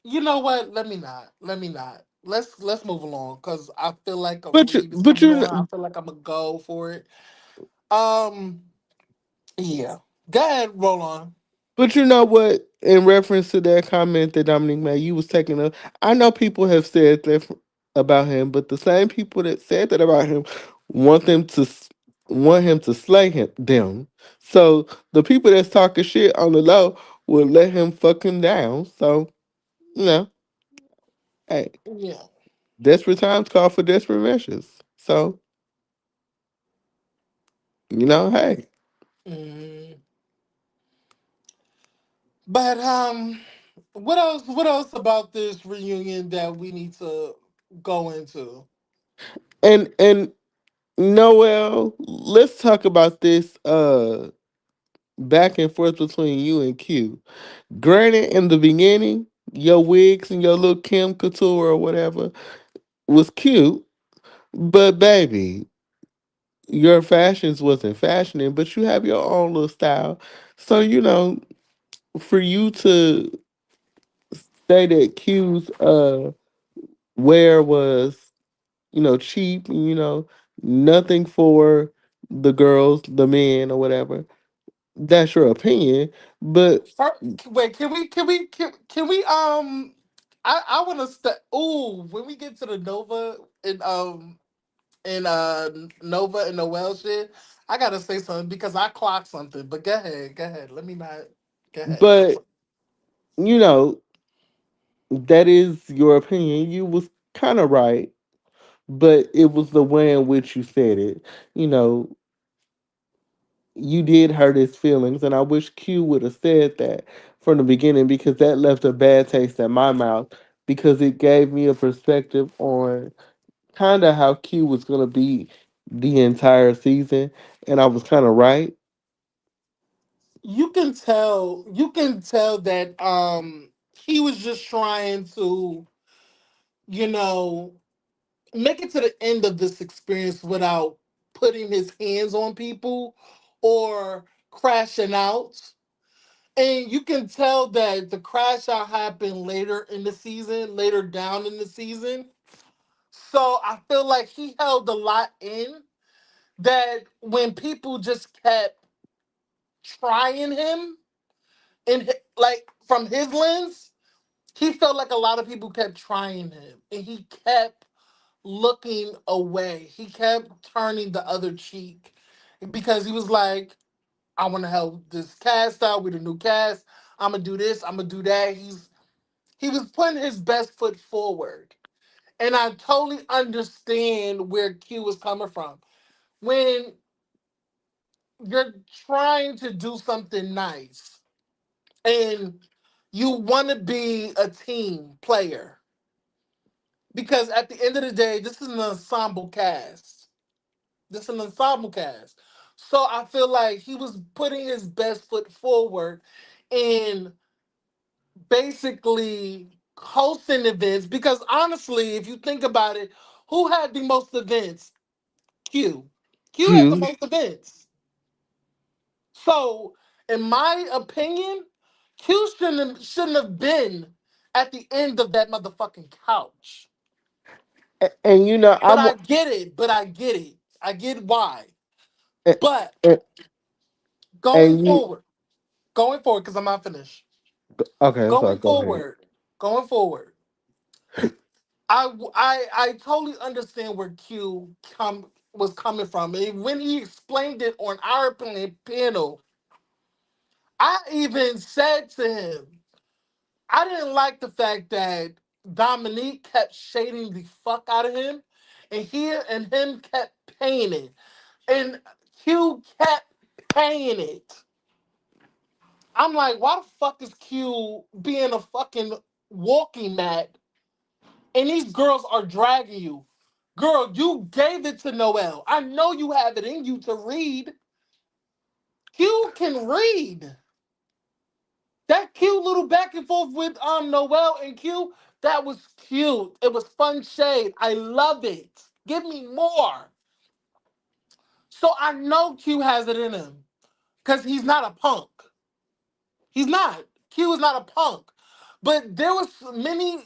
you know what? Let me not. Let me not. Let's move along because I feel like a But you read is but coming on. I you feel like I'm a go for it. Um, yeah. Go ahead, roll on. But you know what? In reference to that comment that Dominique made, you was taking a. I know people have said that about him, but the same people that said that about him want them to want him to slay him them. So the people that's talking shit on the low will let him fuck him down. So you know, hey, Yeah. desperate times call for desperate measures. So hey. Mm. But what else? What else about this reunion that we need to go into? And Noel, let's talk about this back and forth between you and Q. Granted, in the beginning, your wigs and your little Kim Couture or whatever was cute, but baby, your fashions wasn't fashioning, but you have your own little style. So, for you to say that Q's wear was, cheap, and, nothing for the girls, the men or whatever, that's your opinion. But Wait, can we I want to ooh, when we get to the Nova and Nova and Noel shit, I gotta say something because I clocked something. But go ahead. Let me not. Go ahead. but you know, that is your opinion. You was kind of right, but it was the way in which you said it. You know, you did hurt his feelings, and I wish Q would have said that from the beginning because that left a bad taste in my mouth because it gave me a perspective on kind of how Q was gonna be the entire season, and I was kind of right. You can tell that he was just trying to, you know, make it to the end of this experience without putting his hands on people or crashing out. And you can tell that the crash out happened later in the season, later down in the season. So I feel like he held a lot in that when people just kept trying him and like from his lens, he felt like a lot of people kept trying him and he kept looking away. He kept turning the other cheek because he was like, I want to help this cast out with a new cast. I'm gonna do this. I'm gonna do that. He was putting his best foot forward, and I totally understand where Q was coming from. When you're trying to do something nice and you want to be a team player, because at the end of the day, this is an ensemble cast. This is an ensemble cast. So I feel like he was putting his best foot forward in basically hosting events because honestly, if you think about it, who had the most events? Q. Q had the Q. most events. So In my opinion, Q shouldn't have been at the end of that motherfucking couch. And you know, But I'm I get it. But I get it. I get why. and, But and going and you forward, going forward, because I'm not finished. okay, I'm sorry, Going go ahead. forward, going forward. I totally understand where Q was coming from. And when he explained it on our panel, I even said to him, I didn't like the fact that Dominique kept shading the fuck out of him, and he and him kept paying it, and Q kept paying it. I'm like, why the fuck is Q being a fucking walking mat, and these girls are dragging you? Girl, you gave it to Noel. I know you have it in you to read. Q can read. That cute little back and forth with Noel and Q, that was cute. It was fun shade. I love it. Give me more. So I know Q has it in him. Because he's not a punk. He's not. Q is not a punk. But there was many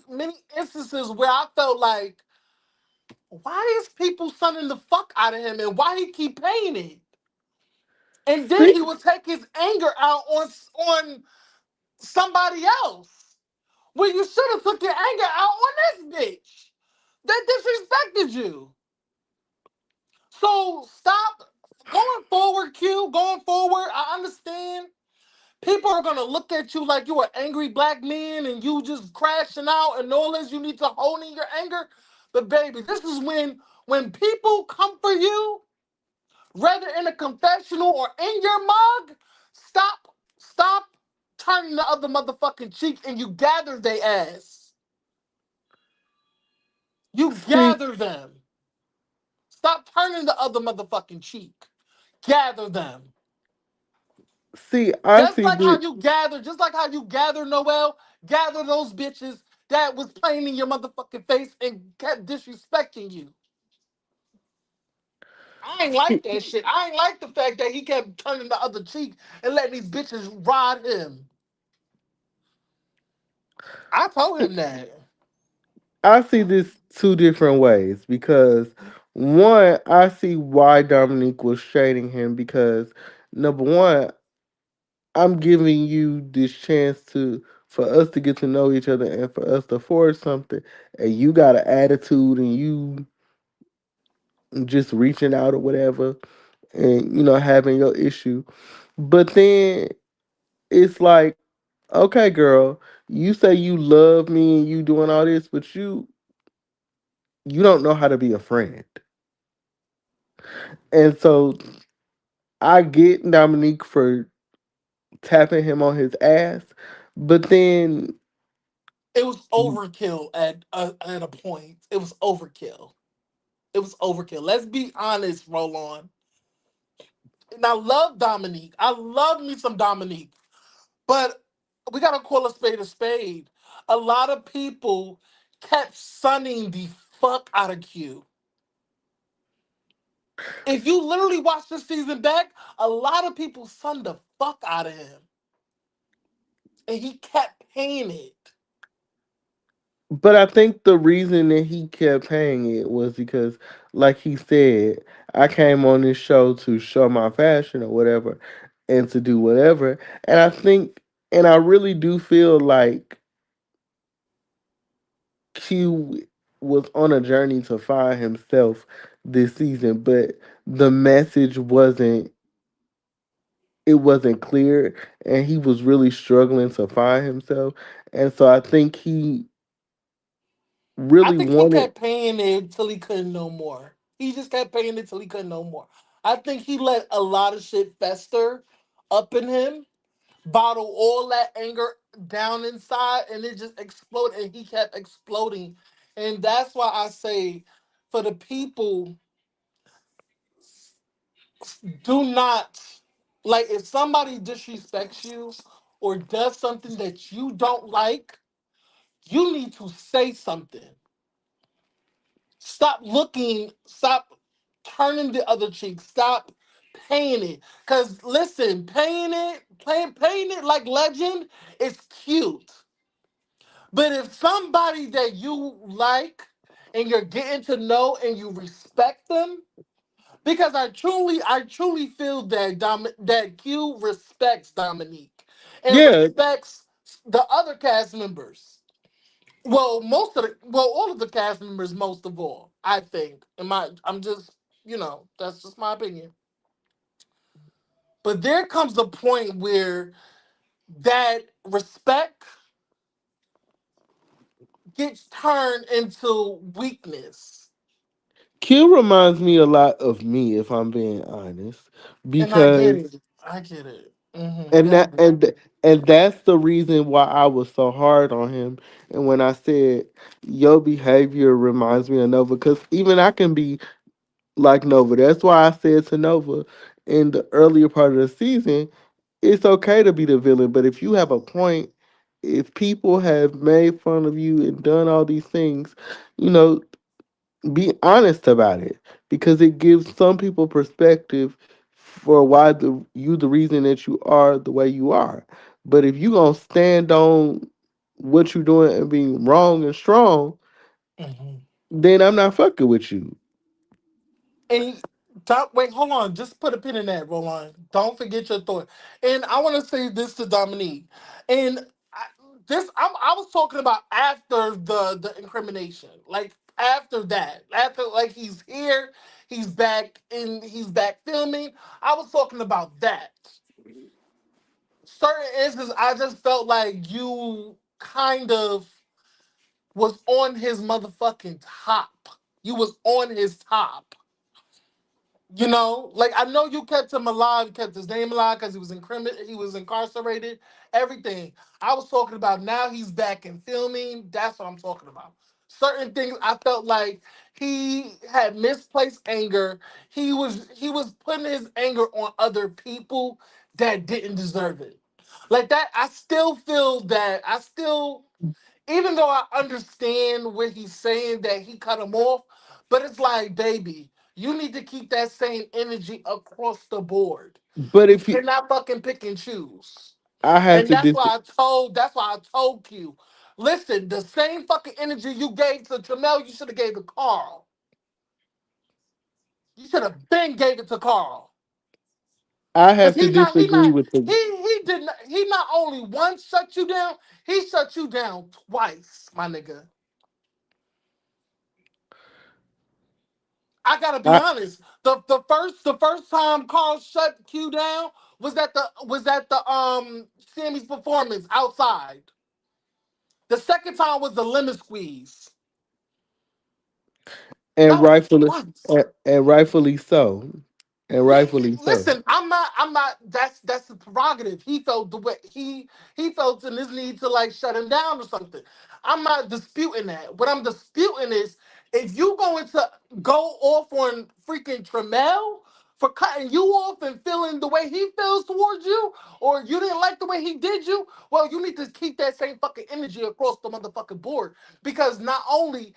instances where I felt like, why is people sunning the fuck out of him and why he keep paying it? And then he See, would take his anger out on somebody else. Well, you should have took your anger out on this bitch that disrespected you. So stop going forward, Q. Going forward, I understand. People are gonna look at you like you're an angry black man and you just crashing out and all this. You need to hold in your anger. But baby, this is when people come for you, whether in a confessional or in your mug, stop turning the other motherfucking cheek and you gather their ass. You see, gather them. Stop turning the other motherfucking cheek. Gather them. I see this. Just like how you gather Noel, gather those bitches that was playing in your motherfucking face and kept disrespecting you. I ain't like that shit. I ain't like the fact that he kept turning the other cheek and letting these bitches ride him. I told him that. I see this two different ways because one, I see why Dominique was shading him because number one, I'm giving you this chance to for us to get to know each other and for us to forge something, and you got an attitude and you just reaching out or whatever, and having your issue, but then it's like, okay, girl, you say you love me and you doing all this, but you don't know how to be a friend. And so I get Dominique for tapping him on his ass, but then It was overkill at a point. It was overkill. It was overkill. Let's be honest, Roland. And I love Dominique. I love me some Dominique. But we gotta call a spade a spade. A lot of people kept sunning the fuck out of Q. If you literally watch this season back, a lot of people sunned the fuck out of him. And he kept paying it. but I think the reason that he kept paying it was because, like he said, I came on this show to show my fashion or whatever, and to do whatever. And I think, and I really do feel like Q was on a journey to find himself this season, but the message wasn't clear, and he was really struggling to find himself. And so I think he I really think he wanted. kept paying it till he couldn't no more. He just kept paying it till he couldn't no more. I think he let a lot of shit fester up in him, bottle all that anger down inside, and it just exploded. And he kept exploding, and that's why I say, for the people, do not, like, if somebody disrespects you or does something that you don't like, you need to say something. Stop looking. Stop turning the other cheek. Stop paying it. Cause listen, paying it like legend is cute. But if somebody that you like and you're getting to know and you respect them, because I truly feel that that Q respects Dominique and Yeah, respects the other cast members. Well, all of the cast members, most of all, I think. I'm just, that's just my opinion. But there comes the point where that respect gets turned into weakness. Q reminds me a lot of me, if I'm being honest, And I get because it. I get it. and Go that ahead. and that's the reason why I was so hard on him. And when I said your behavior reminds me of Nova, because even I can be like Nova. That's why I said to Nova in the earlier part of the season, it's okay to be the villain, but if you have a point, if people have made fun of you and done all these things, you know, be honest about it because it gives some people perspective for why the reason that you are the way you are. But if you gonna stand on what you're doing and being wrong and strong, Mhm. then I'm not fucking with you. And wait, hold on. Just put a pin in that, Roland. Don't forget your thought. And I want to say this to Dominique. And I was talking about after the incrimination, like after that, after like he's here, he's back filming. I was talking about that. Certain instances, I just felt like you kind of was on his motherfucking top. You was on his top. Like I know you kept him alive, kept his name alive because he was incarcerated, everything. I was talking about now he's back in filming. That's what I'm talking about. Certain things I felt like he had misplaced anger. He was putting his anger on other people that didn't deserve it. Like that, I still feel that I still even though I understand what he's saying that he cut him off, but it's like, baby, you need to keep that same energy across the board. But You if you, cannot fucking pick and choose. I have And to dis, that's why I told you. Listen, the same fucking energy you gave to Jamel, you should have gave to Carl. You should have been gave it to Carl. I Cause have to disagree with the. he not only once shut you down, he shut you down twice, my nigga. I gotta be I honest. The first time Carl shut Q down was at the Sammy's performance outside. The second time was the lemon squeeze. and That was rightfully once. and rightfully so, and Yeah, rightfully so. listen, I'm not. That's the prerogative. He felt the way he felt in his need to like shut him down or something. I'm not disputing that. What I'm disputing is if you going to go off on freaking Tremel for cutting you off and feeling the way he feels towards you, or you didn't like the way he did you, well, you need to keep that same fucking energy across the motherfucking board because not only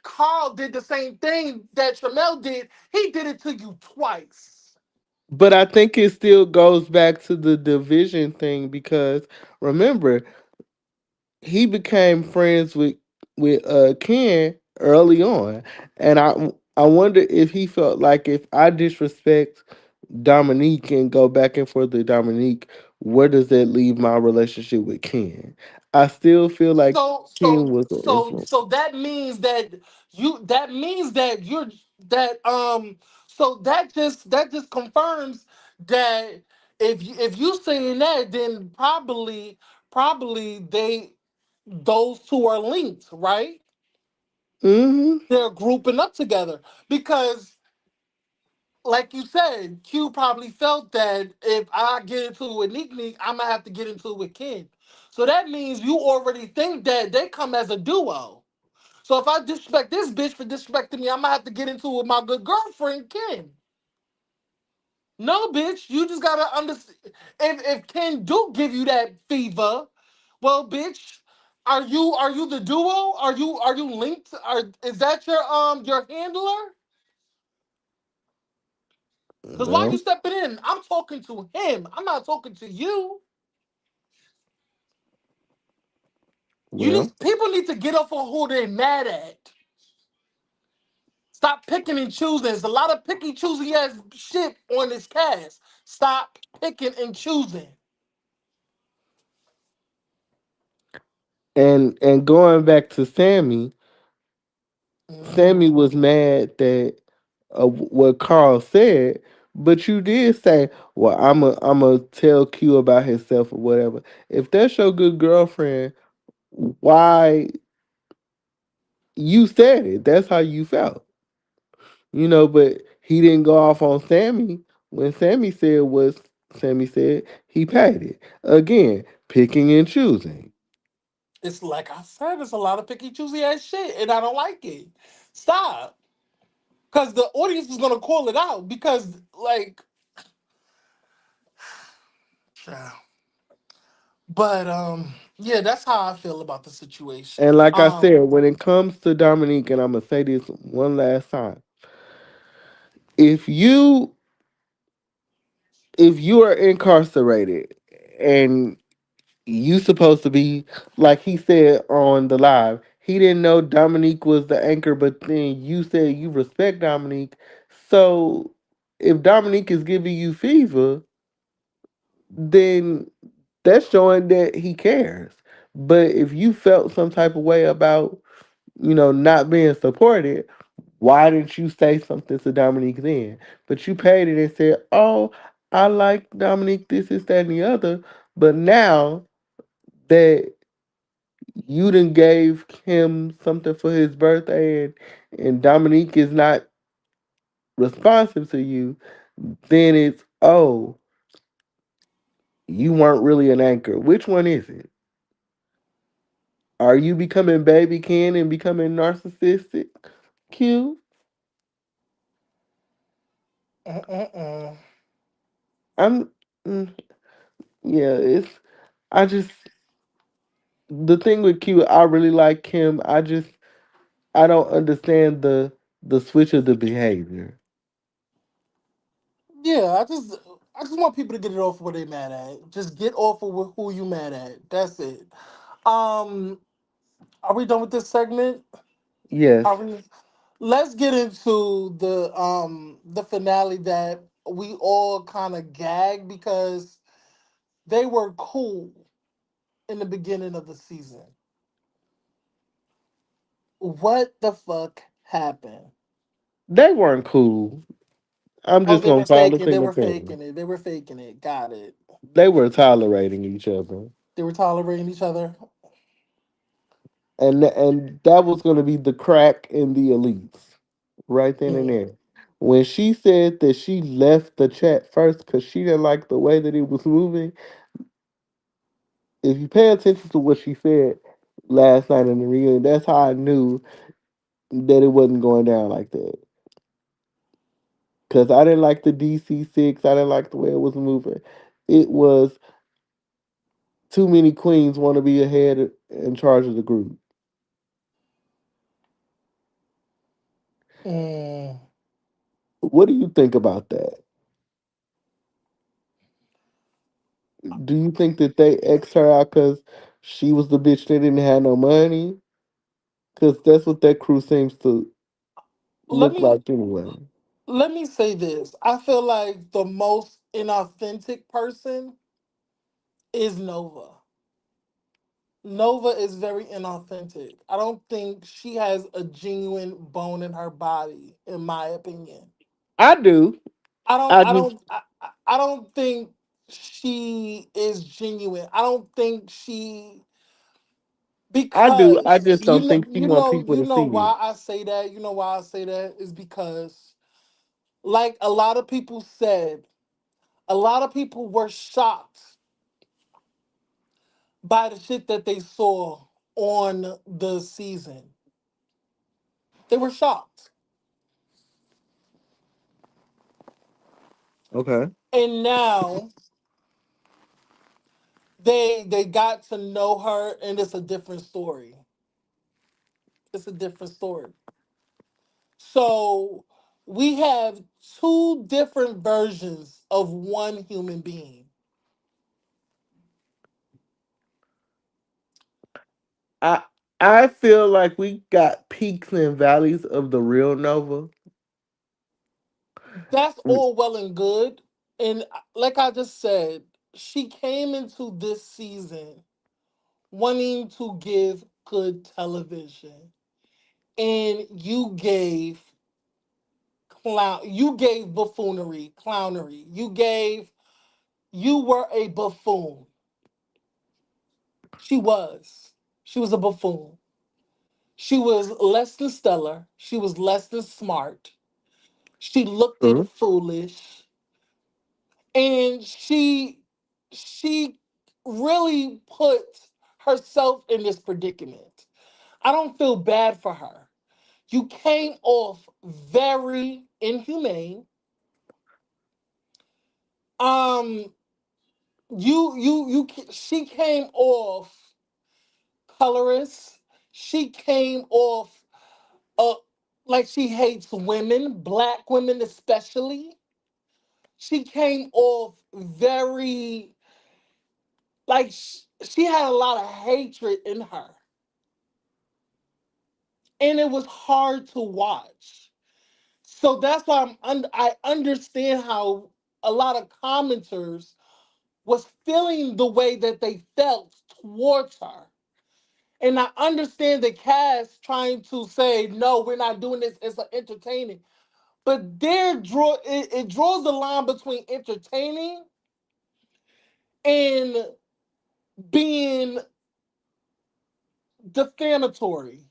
Carl did the same thing that Tremel did, he did it to you twice. But I think it still goes back to the division thing because remember he became friends with Ken early on, and I wonder if he felt like if I disrespect Dominique and go back and forth with Dominique, where does that leave my relationship with Ken? I still feel like So Ken so was an so influence. so that means that you're that so that just confirms that if you saying that then probably those two are linked, right? Hmm. They're grouping up together because like you said, Q probably felt that if I get into it with Neek Neek, I'm gonna have to get into it with Ken. So that means you already think that they come as a duo. So if I disrespect this bitch for disrespecting me, I'm gonna have to get into it with my good girlfriend Ken. No, bitch, you just gotta understand. If Ken do give you that fever, well, bitch, are you the duo? Are you linked? Is that your handler? Because why you Well, stepping in? I'm talking to him. I'm not talking to you. You well, need people need to get off on who they're mad at. Stop picking and choosing. There's a lot of picky choosy ass shit on this cast. Stop picking and choosing. and going back to Sammy, Hmm. Sammy was mad that what Carl said, but you did say, "Well, I'm a tell Q about himself or whatever." If that's your good girlfriend, why you said it? That's how you felt, But he didn't go off on Sammy when Sammy said what Sammy said. He paid it again, picking and choosing. It's like I said, it's a lot of picky choosy ass shit, and I don't like it. Stop. Because the audience is gonna call it out. Because like, yeah. But yeah, that's how I feel about the situation. And like I said, when it comes to Dominique, and I'm gonna say this one last time, if you if you are incarcerated and you supposed to be like he said on the live, he didn't know Dominique was the anchor, but then you said you respect Dominique. So if Dominique is giving you fever, then that's showing that he cares. But if you felt some type of way about, not being supported, why didn't you say something to Dominique then? But you paid it and said, "Oh, I like Dominique, this, is that, and the other." But now that you done gave him something for his birthday and Dominique is not responsive to you, then it's, oh, you weren't really an anchor. Which one is it? Are you becoming baby Ken and becoming narcissistic? Q? uh, I'm mm, yeah, I just the thing with Q, I really like Kim. I don't understand the switch of the behavior. yeah, I just want people to get it off what they mad at. Just get off of who you mad at. That's it. Um, are we done with this segment? Yes, Are we? Let's get into the finale that we all kind of gagged because they were cool in the beginning of the season. What the fuck happened? they weren't cool. I'm Oh, just they gonna were call a faking. They single were thing. faking it. They were faking it. Got it. They were tolerating each other, They were tolerating each other. and that was gonna be the crack in the elites, right then and Mm. there. When she said that she left the chat first because she didn't like the way that it was moving, if you pay attention to what she said last night in the reunion, that's how I knew that it wasn't going down like that. Because I didn't like the DC 6. I didn't like the way it was moving. It was too many queens want to be ahead in charge of the group. Mm. What do you think about that? Do you think that they X her out because she was the bitch that didn't have no money? Because that's what that crew seems to Let look me like anyway. let me say this. I feel like the most inauthentic person is Nova. Nova is very inauthentic. I don't think she has a genuine bone in her body, in my opinion. I do. I don't I I just, don't I don't think she is genuine. I don't think she I do. I because just don't think she want people you to know see it. why I say that. You know why I say that is because like a lot of people said, a lot of people were shocked by the shit that they saw on the season. They were shocked. Okay. And now they got to know her and it's a different story. It's a different story. So We have two different versions of one human being. I I feel like we got peaks and valleys of the real Nova. That's all well and good. And like I just said, she came into this season wanting to give good television. And you gave buffoonery, clownery. You were a buffoon. She was. She was a buffoon. She was less than stellar. She was less than smart. She looked it True. foolish. And she really put herself in this predicament. I don't feel bad for her. You came off very inhumane. Um, she came off colorist. She came off uh like she hates women, black women especially. She came off very like she had a lot of hatred in her, and it was hard to watch. So that's why I understand how a lot of commenters was feeling the way that they felt towards her. And I understand the cast trying to say, no, we're not doing this as an entertaining. But it draws the line between entertaining and being defamatory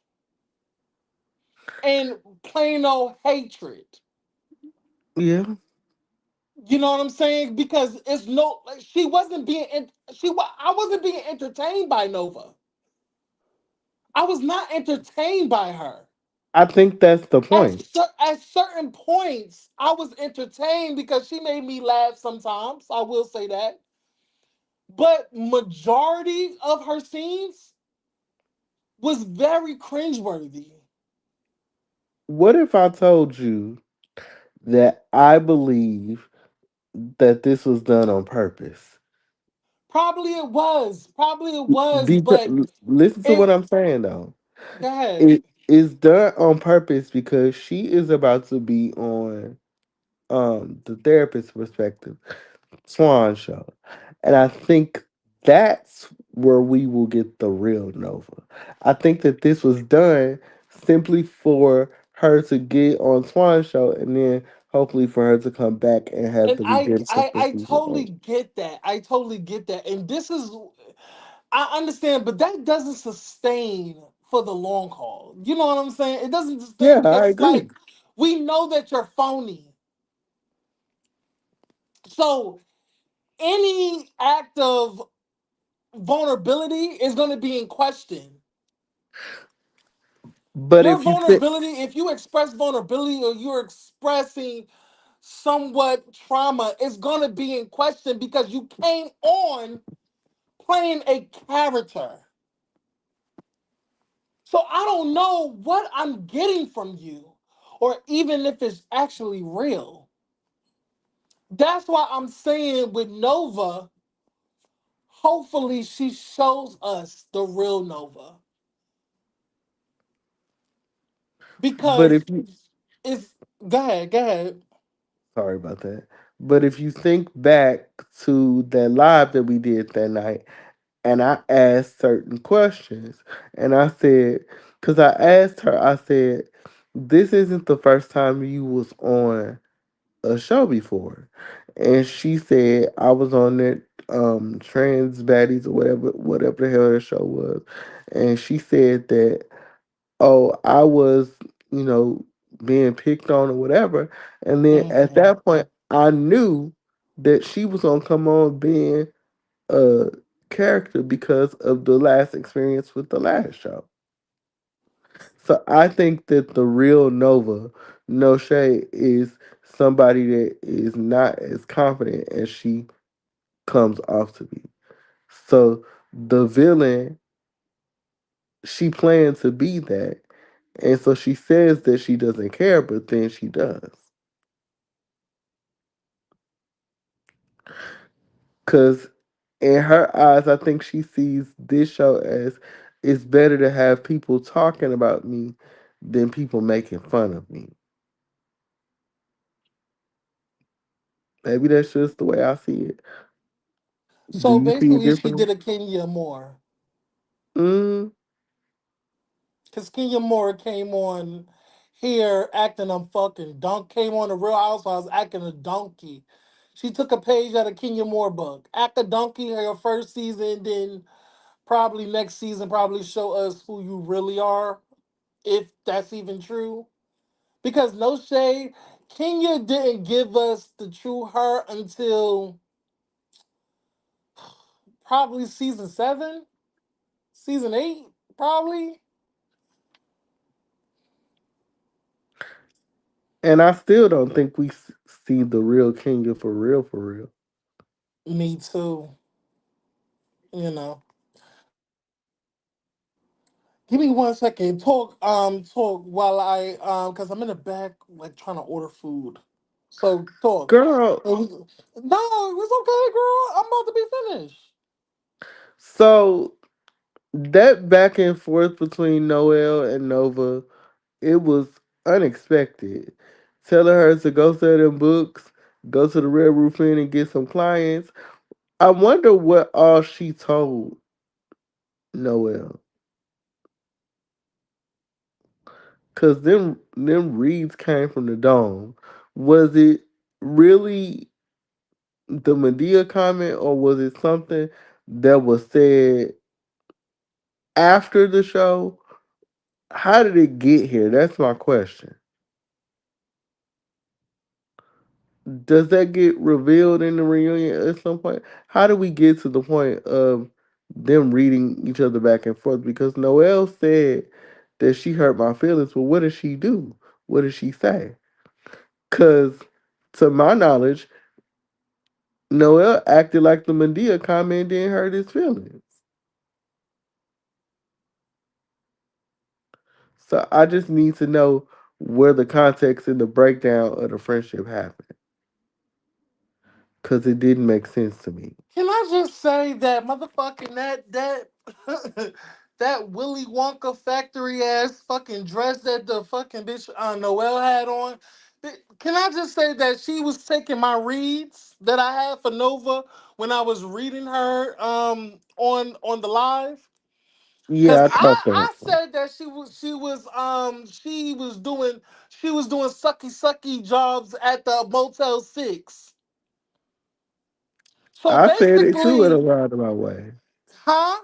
and plain old hatred. Yeah. You know what I'm saying? Because it's no, like, she wasn't being, I wasn't being entertained by Nova. I was not entertained by her. I think that's the point. At certain points, I was entertained because she made me laugh sometimes. I will say that. But majority of her scenes was very cringeworthy. What if I told you that I believe that this was done on purpose? Probably it was. Probably it was, Because but listen to what it I'm saying though. go ahead. It is done on purpose because she is about to be on the therapist perspective Swan show. And I think that's where we will get the real Nova. I think that this was done simply for her to get on Swan show and then hopefully for her to come back and have And the redemption for I season totally eight. get that. I totally get that. And this is I understand, but that doesn't sustain for the long haul. You know what I'm saying? It doesn't sustain Yeah, because I it's agree. like we know that you're phony. So any act of vulnerability is going to be in question. But Your if you think, vulnerability, if you express vulnerability or you're expressing somewhat trauma, it's going to be in question because you came on playing a character. So I don't know what I'm getting from you, or even if it's actually real. That's why I'm saying with Nova, hopefully she shows us the real Nova. but Because if you, it's go ahead. sorry about that. But if you think back to that live that we did that night, and I asked certain questions. And I said, because I asked her, I said, this isn't the first time you was on a show before. And she said, I was on that Trans Baddies or whatever the hell her show was. And she said that, oh, I was, you know, being picked on or whatever. And then at Mhm. that point, I knew that she was gonna come on being a character because of the last experience with the last show. So I think that the real Nova, No Shade, is somebody that is not as confident as she comes off to be. So the villain, she planned to be that. And so she says that she doesn't care, but then she does. Cause in her eyes, I think she sees this show as it's better to have people talking about me than people making fun of me. Maybe that's just the way I see it. Do So you see it basically, she differently? did a Kenya Moore. Mm, Because Kenya Moore came on here acting a fucking dunk, came on the Real Housewives acting a donkey. She took a page out of Kenya Moore book. Act a donkey her first season, then probably next season probably show us who you really are, if that's even true. Because no shade, Kenya didn't give us the true her until probably season seven, season eight, probably. and I still don't think we see the real Kenya for real, for real. Me too. You know. Give me 1 second. Talk while cause I'm in the back like trying to order food. So talk. Girl, No, it's okay, girl. I'm about to be finished. so that back and forth between Noel and Nova, it was unexpected. Telling her to go sell them books, go to the Red Roof Inn and get some clients. I wonder what all she told Noel. Cause them reads came from the dome. Was it really the Medea comment or was it something that was said after the show? How did it get here? That's my question. Does that get revealed in the reunion at some point? How do we get to the point of them reading each other back and forth? Because Noelle said that she hurt my feelings, but what did she do? What did she say? Because to my knowledge, Noelle acted like the Medea comment didn't hurt his feelings. So I just need to know where the context and the breakdown of the friendship happened. Because it didn't make sense to me. Can I just say that motherfucking that that Willy Wonka factory ass fucking dress that the fucking bitch Noelle had on? Can I just say that she was taking my reads that I had for Nova when I was reading her on the live? Cause Yeah, I caught that. I said that she was doing sucky sucky jobs at the Motel 6. So I said it too in a basically, roundabout way. huh?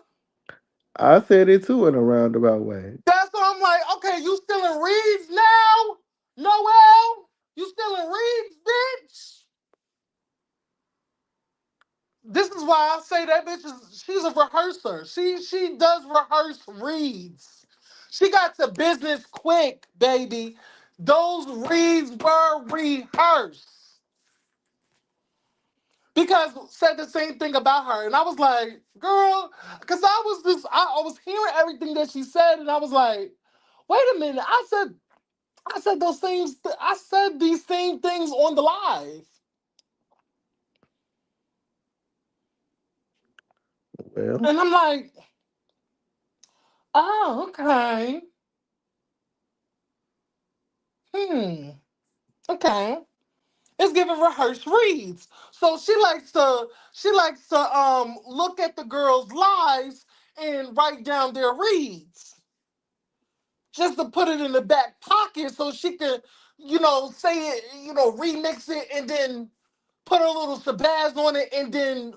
I said it too in a roundabout way. That's why I'm like, okay, you still in Reeves now? Noel? You still in Reeves, bitch? This is why I say that bitch is she's a rehearser. She does rehearse reads. She got to business quick, baby. Those reads were rehearsed. Because said the same thing about her. And I was like, girl, because I was hearing everything that she said, and I was like, wait a minute. I said those things. I said these same things on the live, Well, and I'm like, oh, okay, hmm, okay. It's giving rehearsed reads. So she likes to look at the girls' lives and write down their reads just to put it in the back pocket so she can, say it, remix it and then put a little shabazz on it and then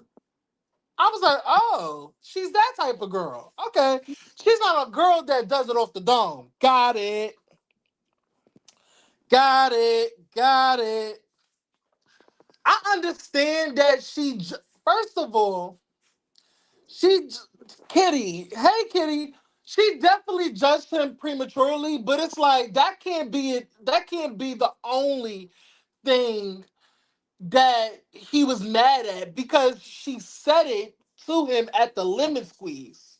I was like, oh, she's that type of girl. Okay. She's not a girl that does it off the dome. Got it. Got it. Got it. I understand that first of all, she, Kitty, hey, Kitty, she definitely judged him prematurely, but it's like, that can't be it. That can't be the only thing that he was mad at because she said it to him at the lemon squeeze.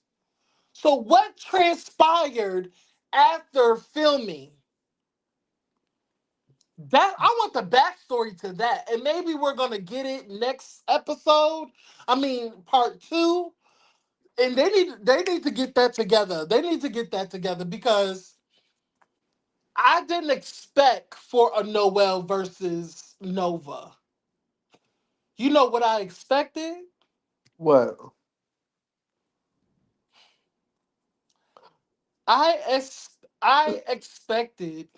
So what transpired after filming? That I want the backstory to that, and maybe we're gonna get it next episode. I mean, part two, and they need to get that together. They need to get that together because I didn't expect for a Noel versus Nova. You know what I expected? What? I expected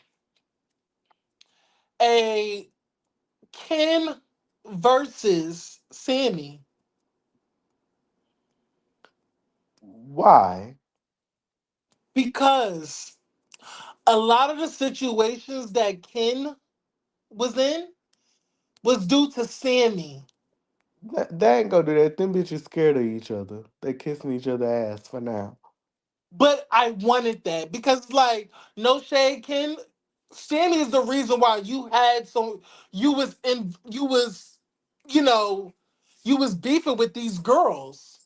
a Ken versus Sammy Why? because a lot of the situations that Ken was in was due to Sammy. They ain't gonna do that. Them bitches scared of each other. They kissing each other ass for now. But I wanted that because, like, no shade, Ken. Sammy is the reason why you had so you was you know you was beefing with these girls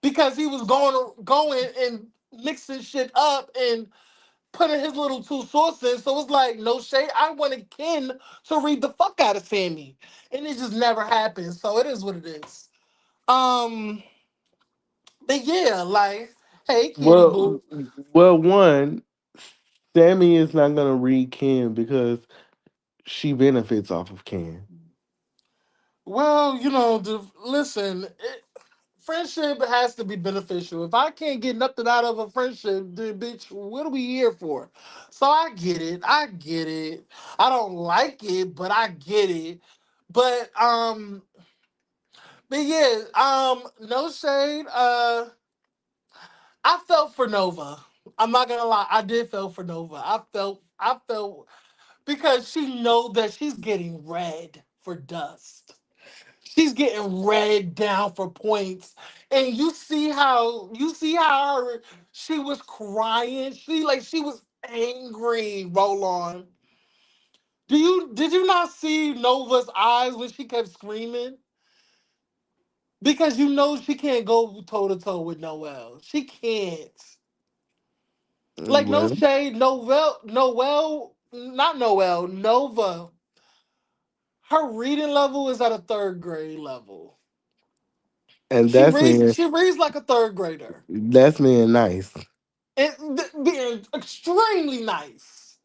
because he was going and mixing shit up and putting his little two sauce in. So it's like no shade. I wanted Ken to read the fuck out of Sammy, and it just never happened. So it is what it is. Um, but yeah, like, hey, Kitty Well, Boo. one, Sammy is not gonna read Ken because she benefits off of Ken. Well, listen, friendship has to be beneficial. If I can't get nothing out of a friendship, then bitch, what are we here for? So I get it. I get it. I don't like it, but I get it. But yeah, no shade. I felt for Nova. I'm not gonna lie, I did feel for Nova. I felt because she know that she's getting red for dust. She's getting red down for points. And you see how she was crying. She was angry, Roll on. Did you not see Nova's eyes when she kept screaming? Because you know she can't go toe to toe with Noelle. She can't. Like no Well, shade, not Noelle, Nova. Her reading level is at a third grade level. and She that's reads being she reads like a third grader. that's being nice. And being extremely nice.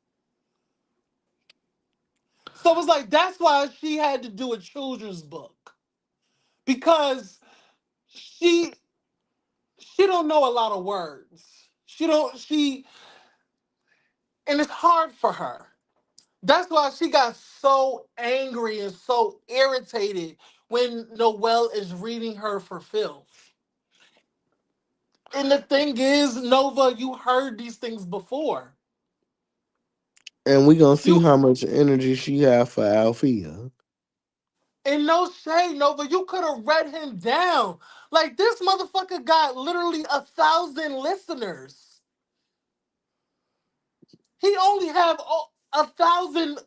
So it's like that's why she had to do a children's book. Because she she don't know a lot of words. She don't she and it's hard for her. That's why she got so angry and so irritated when Noelle is reading her for filth. And the thing is, Nova, you heard these things before. And we gonna see You how much energy she have for Althea. and no shade, Nova, you could have read him down. Like this motherfucker got literally 1,000 listeners. He only have 1,000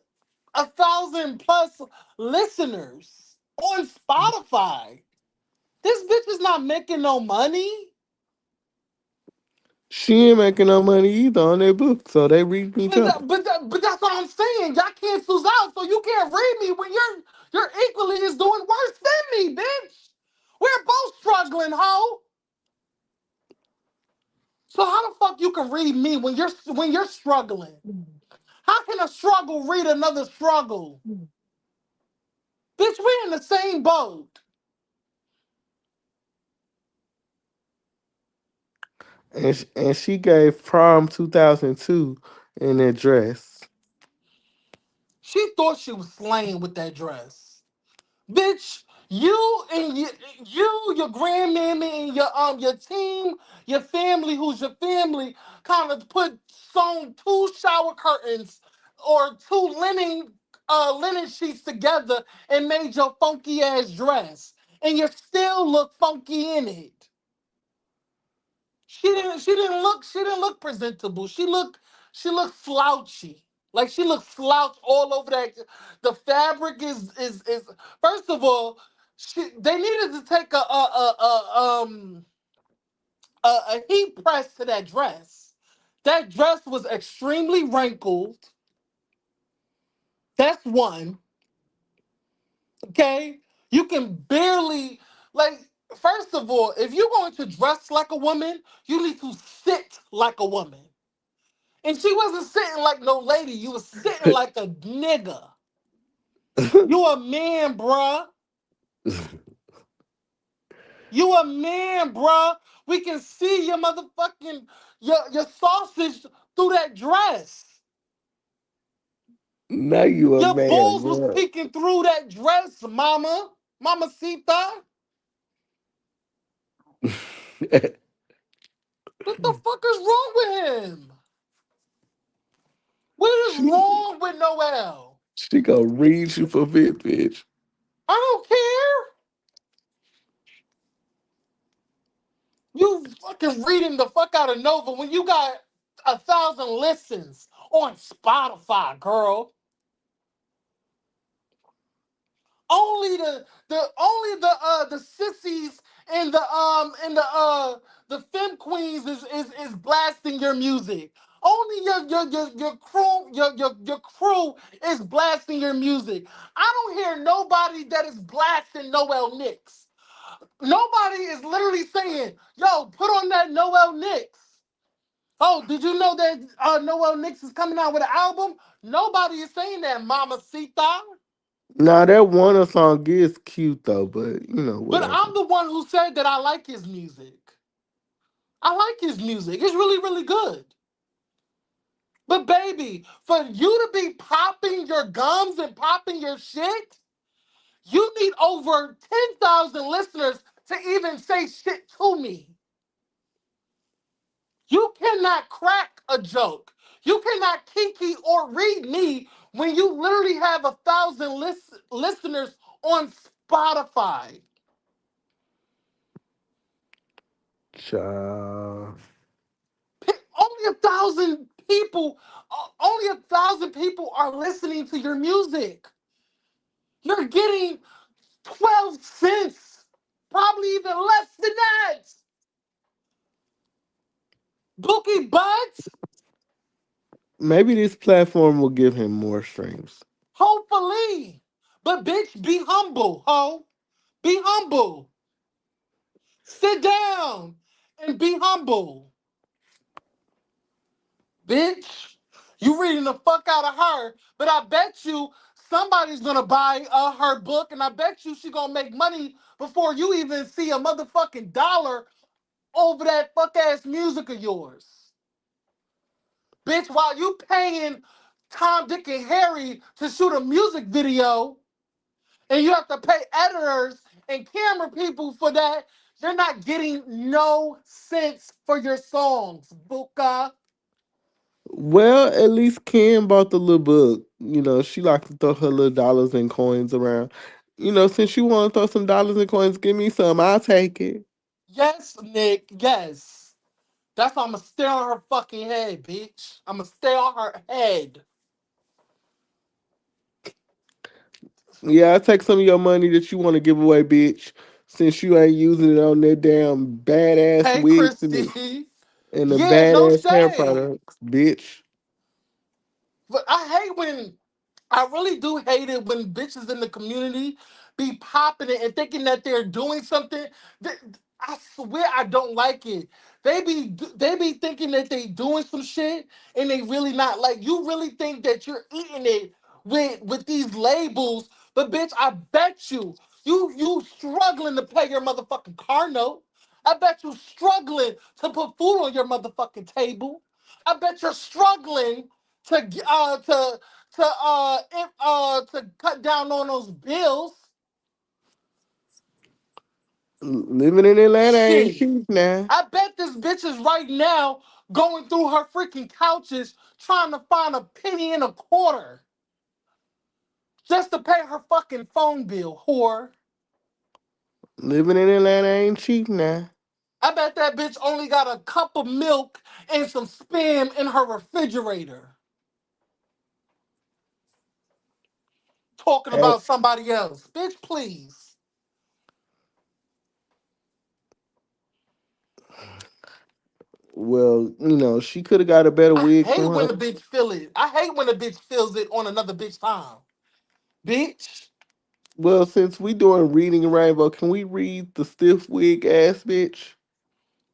plus listeners on Spotify. This bitch is not making no money. She ain't making no money either on their book, so they read each But, other. that, but, that, but that's what I'm saying. Y'all cancels out, so you can't read me when you're equally is doing worse than me, bitch. We're both struggling, ho. So how the fuck you can read me when you're struggling? How can a struggle read another struggle? Bitch, we're in the same boat. And she gave prom 2002 in that dress. She thought she was slaying with that dress. Bitch, your grandmammy and your team, your family, who's your family, kind of put sewn two shower curtains or two linen sheets together and made your funky ass dress, and you still look funky in it. She didn't look presentable. She looked slouchy. Like she looked slouched all over that. The fabric is first of all, they needed to take a heat press to that dress. That dress was extremely wrinkled. That's one. Okay? You can barely, like, first of all, if you're going to dress like a woman, you need to sit like a woman. And she wasn't sitting like no lady. You was sitting like a nigga. You a man, bruh. You a man, bruh. We can see your motherfucking your sausage through that dress. Now you a Your man, balls was bro. peeking through that dress, mama. Mama Sita. What the fuck is wrong with him? What is she wrong with Noel? she gonna read you for bit, bitch. I don't care. You fucking reading the fuck out of Nova when you got 1,000 listens on Spotify, girl. Only the sissies and the femme queens is blasting your music. Only your crew is blasting your music. I don't hear nobody that is blasting Noel Nix. Nobody is literally saying, "Yo, put on that Noel Nix." Oh, did you know that Noel Nix is coming out with an album? Nobody is saying that, Mama Sita. Now that Warner song is cute though, but But whatever. I'm the one who said that I like his music. I like his music. It's really, really good. But baby, for you to be popping your gums and popping your shit, you need over 10,000 listeners to even say shit to me. You cannot crack a joke. You cannot kiki or read me when you literally have 1,000 listeners on Spotify. Child. Only 1,000 people are listening to your music. You're getting 12 cents, probably even less than that. Bookie Butts, Maybe this platform will give him more streams. hopefully. But bitch, be humble, ho. Be humble. Sit down and be humble. Bitch. You reading the fuck out of her, but I bet you somebody's gonna buy her book, and I bet you she gonna make money before you even see a motherfucking dollar over that fuck ass music of yours. Bitch, while you paying Tom, Dick, and Harry to shoot a music video, and you have to pay editors and camera people for that, you're not getting no cents for your songs, Buka. Well, at least Kim bought the little book. She like to throw her little dollars and coins around. Since you want to throw some dollars and coins, give me some. I'll take it. Yes, Nick, yes. That's why I'm gonna stay on her fucking head, bitch. I'm gonna stay on her head. Yeah, I'll take some of your money that you want to give away, bitch. Since you ain't using it on that damn badass Hey, wigs and Christy. the Yeah, no badass hair shade. products, bitch. But I really do hate it when bitches in the community be popping it and thinking that they're doing something. Th- I swear I don't like it. They be thinking that they doing some shit and they really not. Like, you really think that you're eating it with these labels, but bitch, I bet you struggling to pay your motherfucking car note. I bet you struggling to put food on your motherfucking table. I bet you're struggling to cut down on those bills. Living in Atlanta ain't Shit. cheap now. I bet this bitch is right now going through her freaking couches trying to find a penny and a quarter just to pay her fucking phone bill, whore. Living in Atlanta ain't cheap now. I bet that bitch only got a cup of milk and some spam in her refrigerator. Talking Hey, about somebody else. Bitch, please. Well, she could have got a better I wig hate from when her. the bitch feel it. I hate when the bitch feels it on another bitch time. Bitch. Well, since we doing reading rainbow, can we read the stiff wig ass bitch?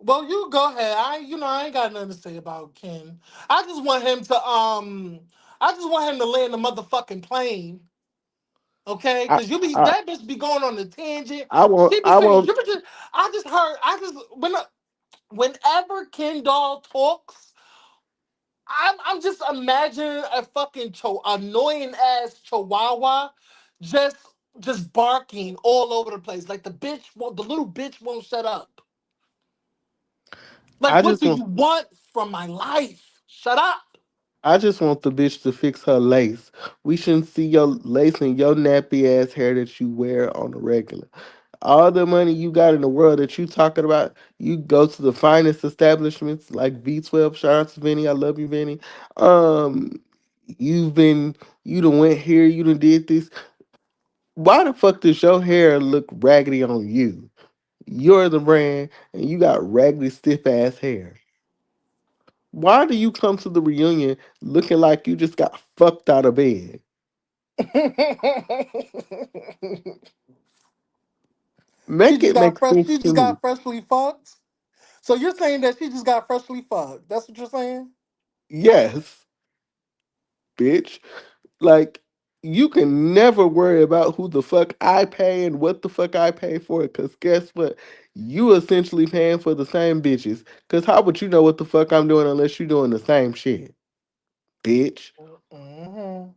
Well, you go ahead. I ain't got nothing to say about Ken. I just want him to I just want him to land the motherfucking plane. Okay, I because you be I that bitch be going on a tangent. I want She be I saying want you be just. I just heard. I just whenever Ken Doll talks, I'm just imagining a fucking annoying ass chihuahua, just just barking all over the place. Like the little bitch won't shut up. Like, I what just do want you want from my life? Shut up. I just want the bitch to fix her lace. We shouldn't see your lace in your nappy ass hair that you wear on the regular. All the money you got in the world that you talking about, you go to the finest establishments like V12. Shout out to Vinny. I love you, Vinny. Um, you've been you done went here, you done did this. Why the fuck does your hair look raggedy on you? You're the brand and you got raggedy stiff ass hair. Why do you come to the reunion looking like you just got fucked out of bed? Make it make sense She to just me. got freshly fucked. So you're saying that she just got freshly fucked. That's what you're saying? Yes, bitch. Like, you can never worry about who the fuck I pay and what the fuck I pay for it. Cause guess what? You essentially paying for the same bitches. Cause how would you know what the fuck I'm doing unless you doing the same shit, bitch? Mm-hmm.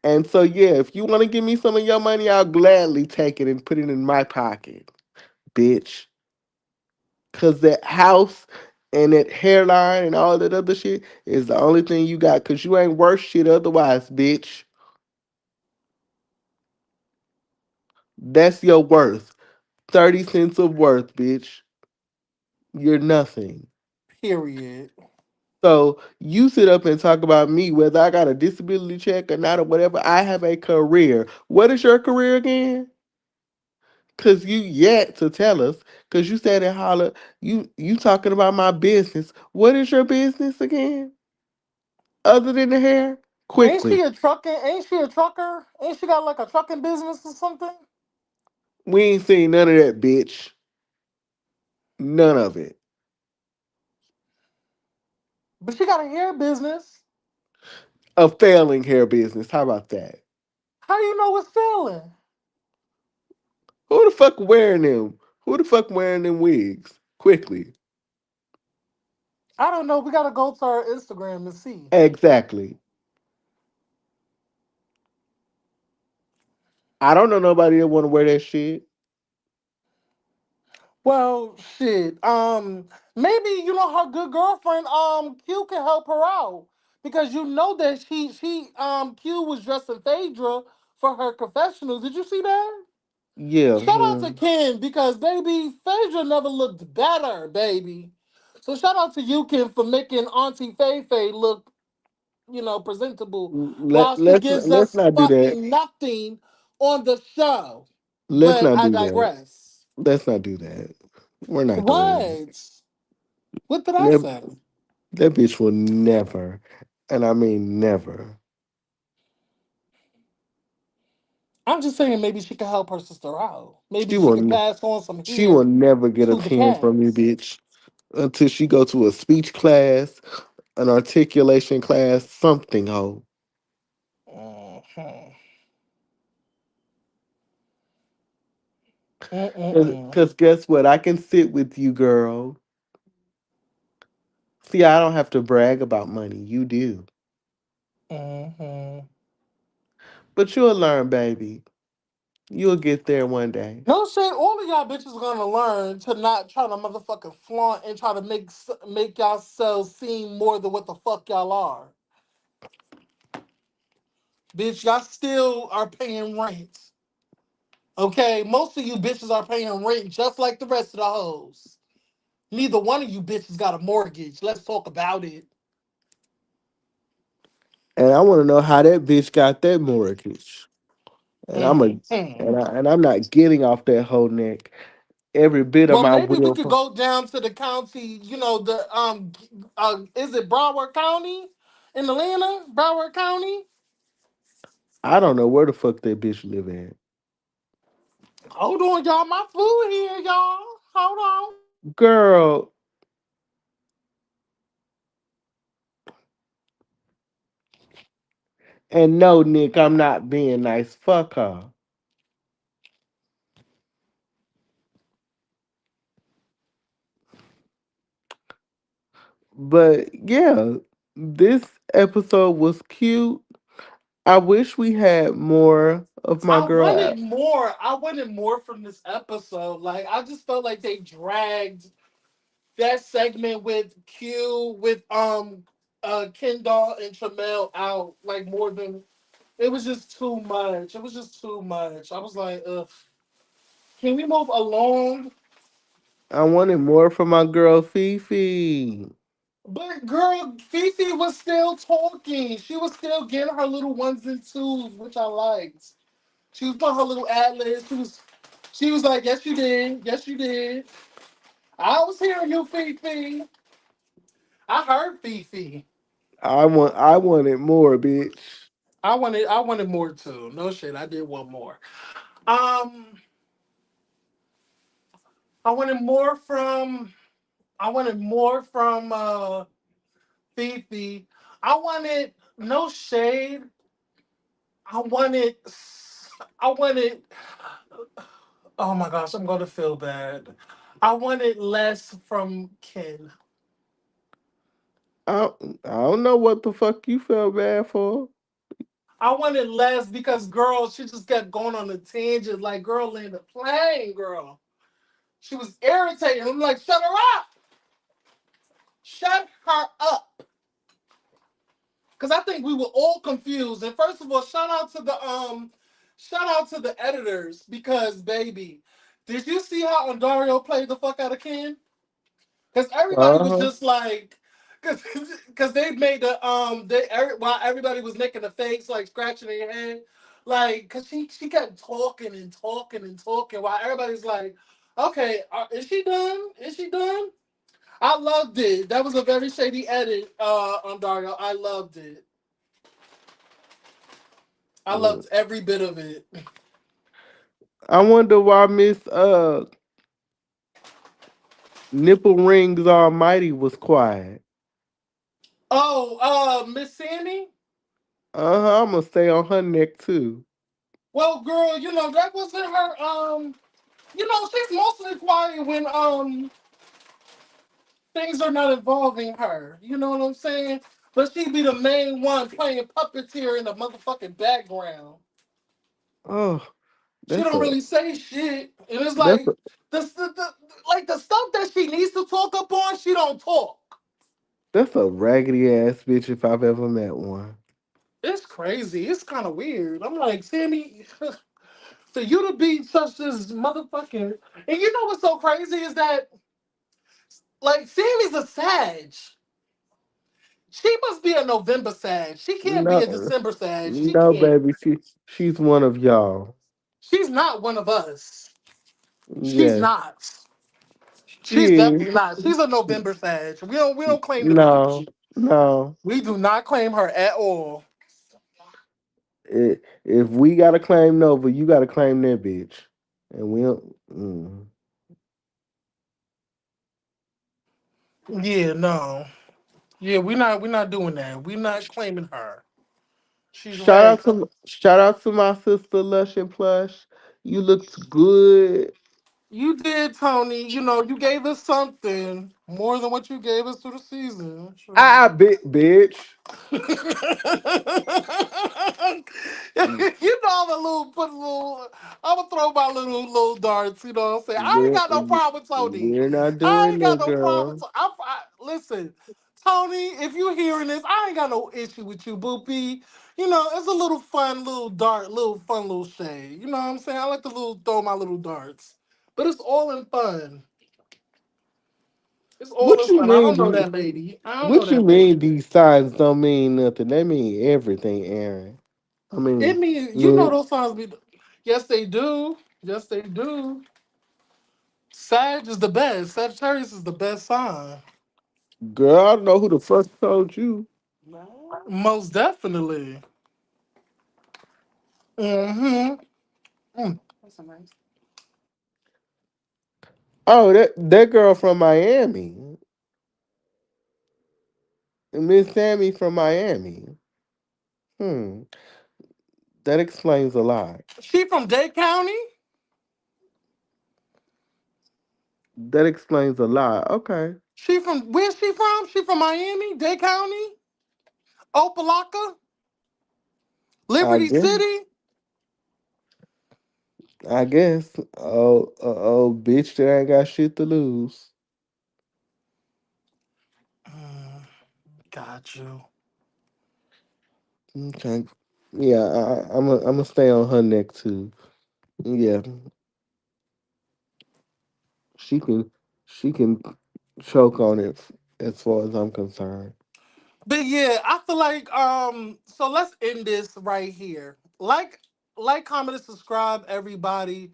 And so yeah, if you want to give me some of your money, I'll gladly take it and put it in my pocket, bitch. Cause that house and that hairline and all that other shit is the only thing you got. Cause you ain't worth shit otherwise, bitch. That's your worth. 30 cents of worth, bitch. You're nothing. Period. So you sit up and talk about me, whether I got a disability check or not or whatever. I have a career. What is your career again? Cause you yet to tell us. Cause you said it holler. You talking about my business. What is your business again? Other than the hair? Quickly. Ain't she a trucker? Ain't she got like a trucking business or something? We ain't seen none of that, bitch. None of it. But she got a hair business. A failing hair business. How about that? How do you know it's failing? Who the fuck wearing them? Who the fuck wearing them wigs? Quickly. I don't know. We gotta go to her Instagram and see. Exactly. I don't know nobody that want to wear that shit. Well, shit. Maybe her good girlfriend Q can help her out because you know that Q was dressing Phaedra for her confessional. Did you see that? Yeah. Shout out to Ken because baby Phaedra never looked better, baby. So shout out to you, Ken, for making Auntie Fei Fei look presentable while she gives Let's us not do that. fucking nothing on the show. Let's But not I do that. digress. Let's not do that. We're not doing that. What? What did I That, say? that bitch will never, and I mean never. I'm just saying maybe she can help her sister out. Maybe She she can will. pass on some She will hair never get a to the 10 from me, cats. bitch, until she go to a speech class, an articulation class, something, ho. Mhm. Mm-mm-mm. Because guess what? I can sit with you, girl. See, I don't have to brag about money. You do. Mhm. But you'll learn, baby. You'll get there one day. No shit. All of y'all bitches gonna learn to not try to motherfucking flaunt and try to make yourselves seem more than what the fuck y'all are. Bitch, y'all still are paying rent. Okay, most of you bitches are paying rent just like the rest of the hoes. Neither one of you bitches got a mortgage. Let's talk about it. And I want to know how that bitch got that mortgage. And I'm a Hmm. and I'm not getting off that whole neck. every bit of Well, my maybe we will. could go down to the county. You know, is it Broward County in Atlanta? Broward County. I don't know where the fuck that bitch live in. Hold on, y'all. My food here, y'all. Hold on. Girl, and no, Nick, I'm not being nice. Fuck her. But yeah, this episode was cute. I wish we had more of my I girl. wanted more. I wanted more from this episode. Like, I just felt like they dragged that segment with Q with Kendall and Tramel out like more than it was just too much. It was just too much. I was like, ugh. Can we move along? I wanted more from my girl Fifi. But girl, Fifi was still talking. She was still getting her little ones and twos, which I liked. She was putting her little ad libs. She was like, yes you did. Yes you did. I was hearing you, Fifi. I heard Fifi. I wanted more, bitch. I wanted more too. No shit, I did want more. Um I wanted more from I wanted more from Fifi. I wanted no shade. I wanted I wanted oh my gosh, I'm gonna feel bad. I wanted less from Ken. I I don't know what the fuck you felt bad for. I wanted less because girl, she just kept going on a tangent like girl in the plane, girl. She was irritating. I'm like, shut her up. Shut her up. Because I think we were all confused. And first of all, shout out to the editors because baby, did you see how Ondario played the fuck out of Ken? Because everybody was Uh-huh. just like, because they made while everybody was making a face like scratching their head, like because she kept talking and talking and talking while everybody's like, okay, is she done? Is she done? I loved it. That was a very shady edit on Dario. I loved it. I Mm. loved every bit of it. I wonder why Miss Nipple Rings Almighty was quiet. Oh, Miss Sandy. Uh-huh, I'm gonna stay on her neck too. Well, girl, that wasn't her. She's mostly quiet when things are not involving her. You know what I'm saying? But she be the main one playing puppeteer in the motherfucking background. Oh, She that's don't a really say shit, and it's that's a like the stuff that she needs to talk up on, she don't talk. that's a raggedy ass bitch if I've ever met one. It's crazy. It's kind of weird. I'm like, Sammy, for you to be such this motherfucking, and you know what's so crazy is that like Sammy's a Sag. She must be a November Sag. She can't be a No, December Sag. She no, can't. baby, she's one of y'all. She's not one of us. She's Yes, not. she She's is. definitely not. She's a November Sag. We don't claim the No, bitch. no. We do not claim her at all. If we gotta claim Nova, you gotta claim that bitch. And we don't. Yeah, no. Yeah, we're not doing that. We're not claiming her. She's way. Shout out to my sister Lush and Plush. You looked good. You did, Tony. You gave us something more than what you gave us through the season. I bit bitch. You know I'm a little put a little I'm gonna throw my little darts, you know what I'm saying? I ain't We're, got no problem with Tony. we're not I doing ain't got that, no problem girl. with listen, Tony, if you hearing this, I ain't got no issue with you, Boopy. It's a little fun, little dart, little fun, little shade. You know what I'm saying? I like to throw my little darts. But it's all in fun. It's all What in you fun. I don't mean? know that lady. I don't know What you that mean? lady. These signs don't mean nothing. They mean everything, Aaron. I It mean, mean me. those songs be. Yes, they do. Yes, they do. Sag is the best. Sagittarius is the best sign. Girl, I don't know who the fuck told you. Most definitely. Mm-hmm. Mm. Oh, that girl from Miami, Miss Sammy from Miami. Hmm, that explains a lot. She from Dade County? That explains a lot. Okay, She from where's she from? She from Miami, Dade County, Opelika, I Liberty guess. City. I guess. Oh, bitch, that ain't got shit to lose. Mm, got you. Okay. Yeah, I'm gonna stay on her neck too. Yeah, she can she can choke on it as far as I'm concerned. But yeah, I feel like so let's end this right here. Like, comment, and subscribe, everybody.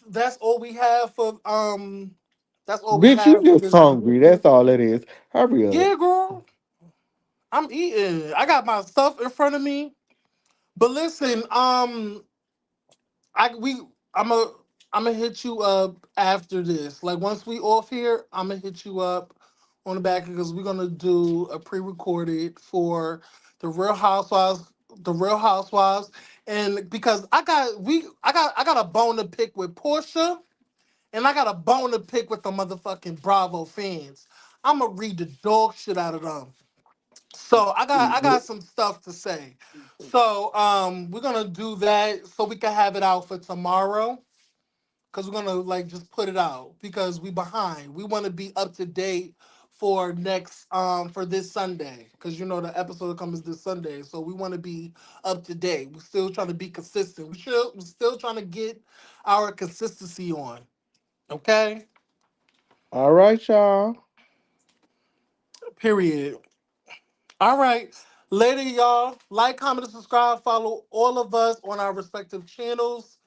That's all we have for that's all we Bitch, you have for just this. hungry. That's all it is. Hurry up. Yeah, girl. I'm eating. I got my stuff in front of me. But listen, I we I'm a I'm gonna hit you up after this. Like once we off here, I'm gonna hit you up on the back because we're gonna do a pre-recorded for the Real Housewives, the Real Housewives, and because I got a bone to pick with Portia, and I got a bone to pick with the motherfucking Bravo fans. I'm gonna read the dog shit out of them. So I got some stuff to say. So we're gonna do that so we can have it out for tomorrow. Cause we're gonna like just put it out because we behind. We wanna be up to date for next for this Sunday. Cause you know the episode comes this Sunday. So we wanna be up to date. We're still trying to be consistent. We're still trying to get our consistency on. Okay? All right, y'all. Period. All right. Later, y'all. Like, comment, and subscribe. Follow all of us on our respective channels.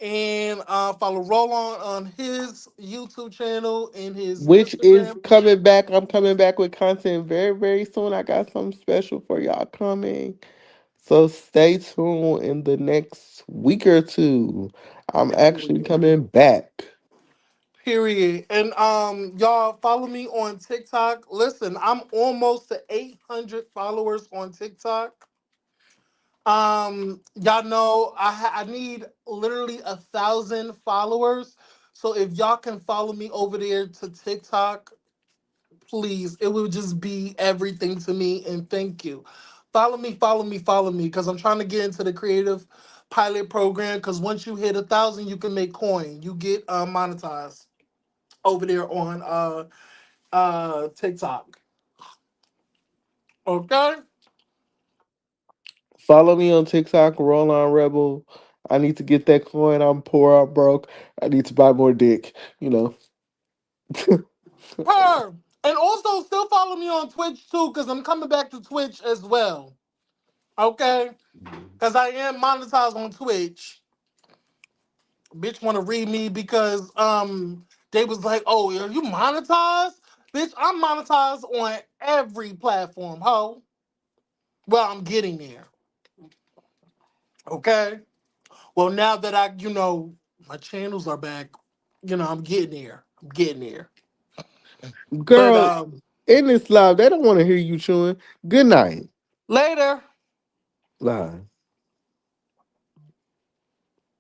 And follow Roland on his YouTube channel and his Which is Instagram. coming back. I'm coming back with content very, very soon. I got something special for y'all coming. So stay tuned in the next week or two. I'm actually coming back. Period. And y'all follow me on TikTok. Listen, I'm almost to 800 followers on TikTok. Y'all know I need literally 1,000 followers. So if y'all can follow me over there to TikTok, please, it would just be everything to me. And thank you. Follow me, follow me, follow me, because I'm trying to get into the creative pilot program. Because once you hit 1,000, you can make coin. You get monetized over there on TikTok. Okay. Follow me on TikTok, Roll on Rebel. I need to get that coin. I'm poor, I'm broke. I need to buy more dick. You know. Her. And also still follow me on Twitch too, because I'm coming back to Twitch as well. Okay? Because I am monetized on Twitch. Bitch want to read me because they was like, oh, are you monetized? Bitch, I'm monetized on every platform, ho. Well, I'm getting there. Okay? Well, now that my channels are back, I'm getting there. I'm getting there. But Girl, in this live, they don't want to hear you chewing. Good night. later. Live.